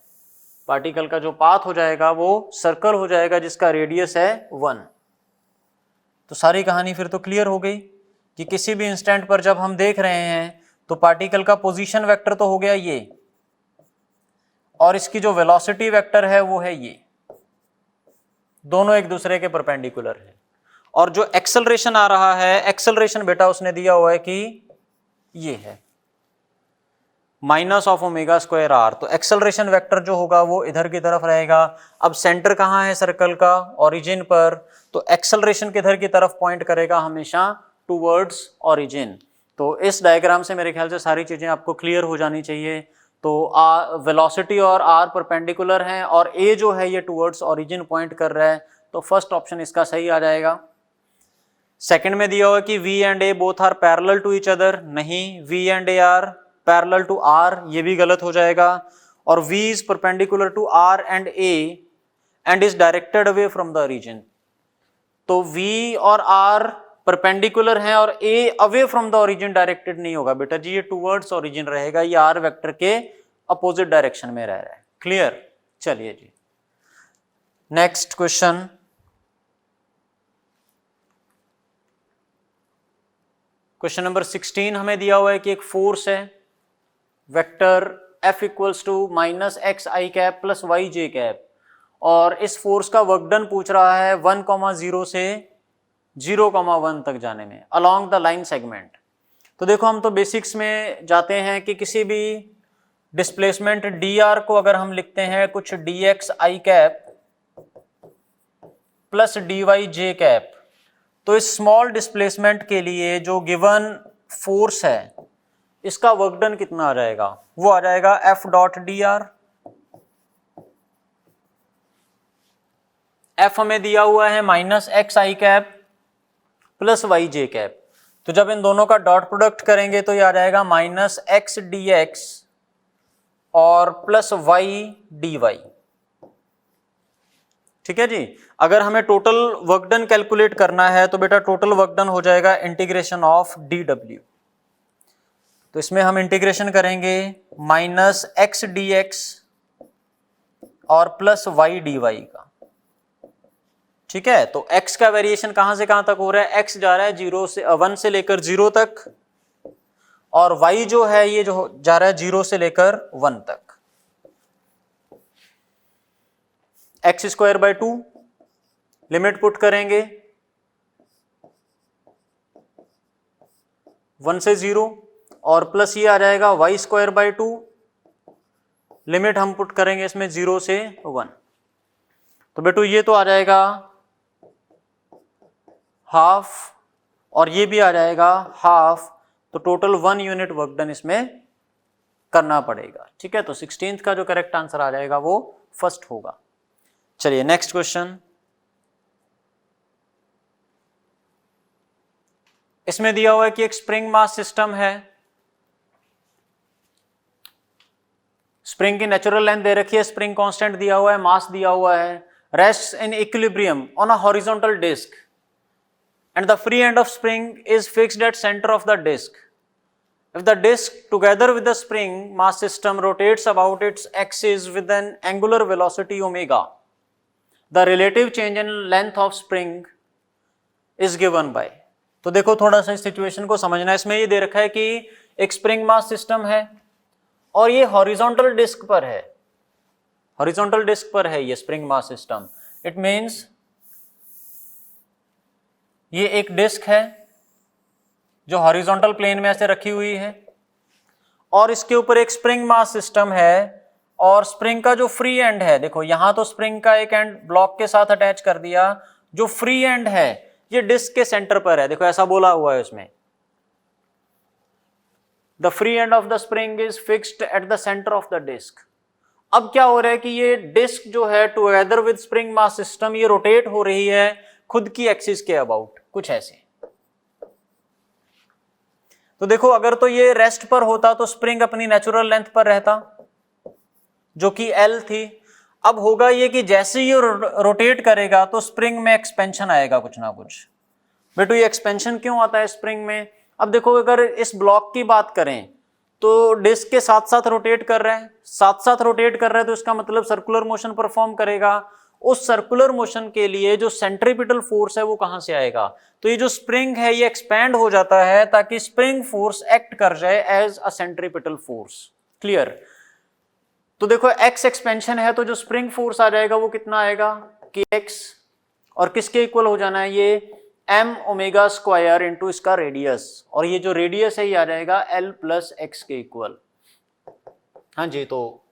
पार्टिकल का जो पाथ हो जाएगा वो सर्कल हो जाएगा जिसका रेडियस है 1। तो सारी कहानी फिर तो क्लियर हो गई कि किसी भी इंस्टेंट पर जब हम देख रहे हैं तो पार्टिकल का पोजीशन वेक्टर तो हो गया ये, और इसकी जो वेलोसिटी वेक्टर है वो है ये, दोनों एक दूसरे के परपेंडिकुलर है। और जो एक्सेलरेशन आ रहा है, एक्सेलरेशन बेटा उसने दिया हुआ है कि ये है minus of omega square r. तो एक्सेलरेशन वेक्टर जो होगा वो इधर की तरफ रहेगा। अब सेंटर कहाँ है सर्कल का? ओरिजिन पर। तो एक्सेलरेशन किधर की तरफ पॉइंट करेगा? हमेशा टूवर्ड्स ओरिजिन। तो इस डायग्राम से मेरे ख्याल से सारी चीजें आपको क्लियर हो जानी चाहिए। तो वेलोसिटी और आर परपेंडिकुलर हैं और ए जो है ये टूवर्ड्स ओरिजिन पॉइंट कर रहा है, तो फर्स्ट ऑप्शन इसका सही आ जाएगा। सेकंड में दिया हुआ कि V and A both are parallel to each other, नहीं, V and A are parallel to R, ये भी गलत हो जाएगा। और V is perpendicular to R and A and is directed away from the origin. तो V और R perpendicular हैं और A away from the origin directed नहीं होगा बेटा जी, ये टूवर्ड्स ओरिजिन रहेगा, ये R वेक्टर के अपोजिट डायरेक्शन में रह रहा है। क्लियर? चलिए जी नेक्स्ट क्वेश्चन। क्वेश्चन नंबर 16 हमें दिया हुआ है कि एक फोर्स है vector F equals to minus x i cap plus y j cap, और इस फोर्स का वर्क डन पूछ रहा है 1,0 से 0,1 तक जाने में अलोंग द लाइन सेगमेंट। तो देखो हम तो बेसिक्स में जाते हैं कि किसी भी डिस्प्लेसमेंट dr को अगर हम लिखते हैं कुछ dx I cap plus dy j cap, तो इस स्मॉल डिस्प्लेसमेंट के लिए जो गिवन फोर्स है इसका वर्क डन कितना आ जाएगा? वो आ जाएगा F डॉट dr। F हमें दिया हुआ है minus x i cap plus y j cap, तो जब इन दोनों का डॉट प्रोडक्ट करेंगे तो ये आ जाएगा माइनस एक्स डी एक्स और प्लस वाई डी वाई। ठीक है जी। अगर हमें टोटल वर्क डन कैलकुलेट करना है तो बेटा टोटल वर्क डन हो जाएगा इंटीग्रेशन ऑफ dw। तो इसमें हम इंटीग्रेशन करेंगे माइनस एक्स डी एक्स और प्लस वाई डी वाई का। ठीक है, तो x का वेरिएशन कहां से कहां तक हो रहा है? x जा रहा है 1 से लेकर 0 तक, और y जो है ये जो जा रहा है 0 से लेकर 1 तक। X square by 2 limit put करेंगे 1 से 0, और प्लस ये आ जाएगा वाई स्क्वायर बाय 2, लिमिट हम पुट करेंगे इसमें 0 से 1। तो बेटू ये तो आ जाएगा हाफ और ये भी आ जाएगा हाफ, तो टोटल 1 यूनिट वर्क डन इसमें करना पड़ेगा। ठीक है, तो 16th का जो करेक्ट आंसर आ जाएगा वो फर्स्ट होगा। चलिए नेक्स्ट क्वेश्चन। इसमें दिया हुआ है कि एक स्प्रिंग मास सिस्टम है, स्प्रिंग की नेचुरल लेंथ दे रखी है, स्प्रिंग कांस्टेंट दिया हुआ है, मास दिया हुआ है, rest in equilibrium on a horizontal disc and the free end of spring is fixed at center of the disk. If the disk together with the spring mass system rotates about its axis with an angular velocity omega, the relative change in length of spring is given by। तो देखो थोड़ा सा इस situation को समझना है। इसमें ये दे रखा है कि एक स्प्रिंग मास सिस्टम है और ये हॉरिजॉन्टल डिस्क पर है, हॉरिजॉन्टल डिस्क पर है ये spring mass system. It means ये एक डिस्क है जो हॉरिजॉन्टल प्लेन में ऐसे रखी हुई है, और इसके ऊपर एक स्प्रिंग मास सिस्टम है, और स्प्रिंग का जो फ्री एंड है, देखो यहां तो स्प्रिंग का एक एंड ब्लॉक के साथ अटैच कर दिया, जो फ्री एंड है ये डिस्क के सेंटर पर है। देखो ऐसा बोला हुआ है उसमें, the free end of the spring is fixed at the centre of the disc. अब क्या हो रहा है कि ये डिस्क जो है together with spring mass system ये रोटेट हो रही है खुद की एक्सिस के अबाउट, कुछ ऐसे। तो देखो अगर तो ये रेस्ट पर होता तो स्प्रिंग अपनी नेचुरल लेंथ पर रहता जो कि L थी। अब होगा ये कि जैसे ये रोटेट करेगा तो स्प्रिंग में एक्सपेंशन आएगा कुछ ना कुछ। बेटू ये एक्सपेंशन क्यों आता है स्प्रिंग में? अब देखो अगर इस ब्लॉक की बात करें तो डिस्क के साथ साथ रोटेट कर रहा है, साथ साथ रोटेट कर रहा है, तो इसका मतलब सर्कुलर मोशन परफॉर्म करेगा। उस सर्कुलर मोशन के लिए जो सेंट्रीपिटल फोर्स है वो कहां से आएगा? तो ये जो स्प्रिंग है ये एक्सपैंड हो जाता है ताकि स्प्रिंग फोर्स एक्ट कर जाए as a centripetal force. Clear? तो देखो एक्स एक्सपेंशन है तो जो स्प्रिंग फोर्स आ जाएगा वो कितना आएगा? कि एक्स, और किसके इक्वल हो जाना है? ये एम ओमेगा स्क्वायर इंटू इसका रेडियस, और ये जो रेडियस है ये आ जाएगा एल प्लस एक्स के इक्वल। हाँ जी, तो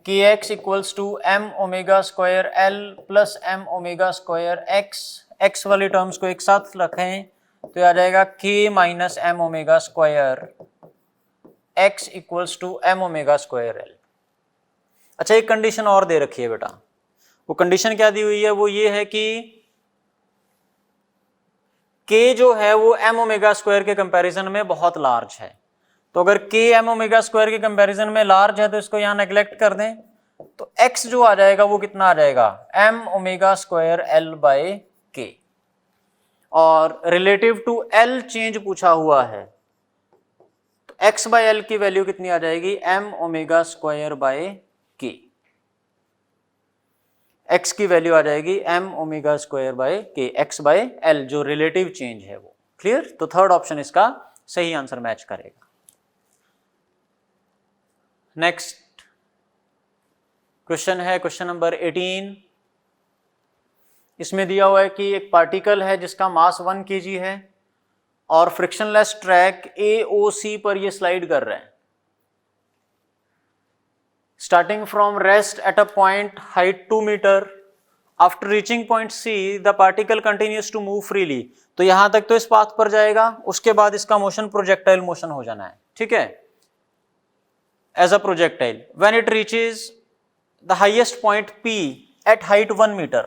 k x equals to m omega square l plus m omega square x, x वाली टर्म्स को एक साथ रखें तो ये आ जाएगा k minus m omega square x equals to m omega square l. अच्छा, एक कंडीशन और दे रखी है बेटा, वो कंडीशन क्या दी हुई है? वो ये है कि k जो है वो एम ओमेगा स्क्वायर के कंपैरिजन में बहुत लार्ज है। तो अगर k एम ओमेगा स्क्वायर के कंपैरिजन में लार्ज है तो इसको यहां नेग्लेक्ट कर दें, तो x जो आ जाएगा वो कितना आ जाएगा? M omega square l by k, और रिलेटिव टू l चेंज पूछा हुआ है, तो x बाय एल की वैल्यू कितनी आ जाएगी? एम ओमेगा स्क्वायर बाय के। x की वैल्यू आ जाएगी एम ओमेगा स्क्वायर बाय के, एक्स बाय एल जो रिलेटिव चेंज है वो। क्लियर? तो थर्ड ऑप्शन इसका सही आंसर मैच करेगा। नेक्स्ट क्वेश्चन है क्वेश्चन नंबर 18। इसमें दिया हुआ है कि एक पार्टिकल है जिसका मास 1 kg है और फ्रिक्शनलेस ट्रैक AOC पर ये स्लाइड कर रहे हैं। Starting from rest at a point height 2 meter, after reaching point C, the particle continues to move freely. तो यहां तक तो इस पाथ पर जाएगा, उसके बाद इसका मोशन प्रोजेक्टाइल मोशन हो जाना है, ठीक है, as a projectile. When it reaches the highest point P at height 1 meter,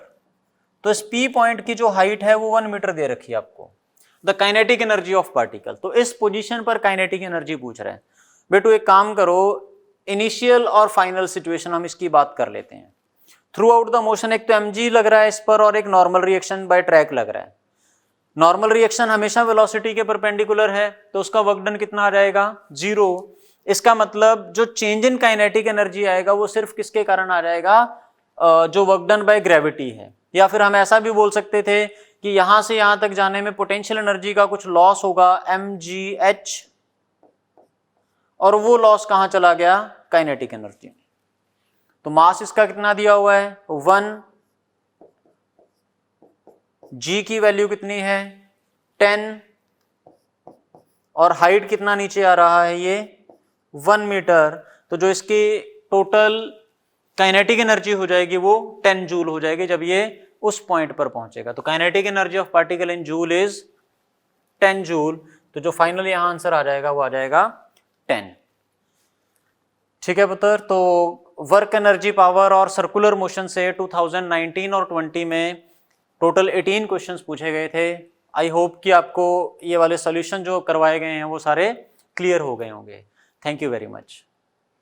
तो इस P पॉइंट की जो हाइट है वो 1 मीटर दे रखी है आपको। The kinetic energy of particle, तो इस पोजीशन पर काइनेटिक एनर्जी पूछ रहे हैं। बेटू एक काम करो, इनिशियल और फाइनल सिचुएशन हम इसकी बात कर लेते हैं। थ्रू आउट द मोशन एक तो mg लग रहा है इस पर, और एक नॉर्मल रिएक्शन बाय ट्रैक लग रहा है। नॉर्मल रिएक्शन हमेशा वेलोसिटी के परपेंडिकुलर है, तो उसका वर्क डन कितना आ जाएगा? 0। इसका मतलब जो चेंज इन काइनेटिक एनर्जी आएगा वो सिर्फ किसके कारण आ जाएगा? जो वर्क डन बाय ग्रेविटी है। या फिर हम ऐसा भी बोल सकते थे कि यहां से यहां तक जाने में पोटेंशियल एनर्जी का कुछ लॉस होगा mgh, और वो लॉस कहां चला गया? Kinetic energy. तो मास इसका कितना दिया हुआ है? 1, g की वैल्यू कितनी है? 10, और हाइट कितना नीचे आ रहा है? ये 1 मीटर। तो जो इसकी टोटल काइनेटिक एनर्जी हो जाएगी वो 10 जूल हो जाएगी जब ये उस पॉइंट पर पहुंचेगा। तो kinetic energy of particle in joule is 10 joule. तो जो फाइनल यहां आंसर आ जाएगा वो आ जाएगा 10। ठीक है पुत्र, तो वर्क एनर्जी पावर और सर्कुलर मोशन से 2019 और 20 में टोटल 18 क्वेश्चंस पूछे गए थे। आई होप कि आपको ये वाले सॉल्यूशन जो करवाए गए हैं वो सारे क्लियर हो गए होंगे। Thank you very much.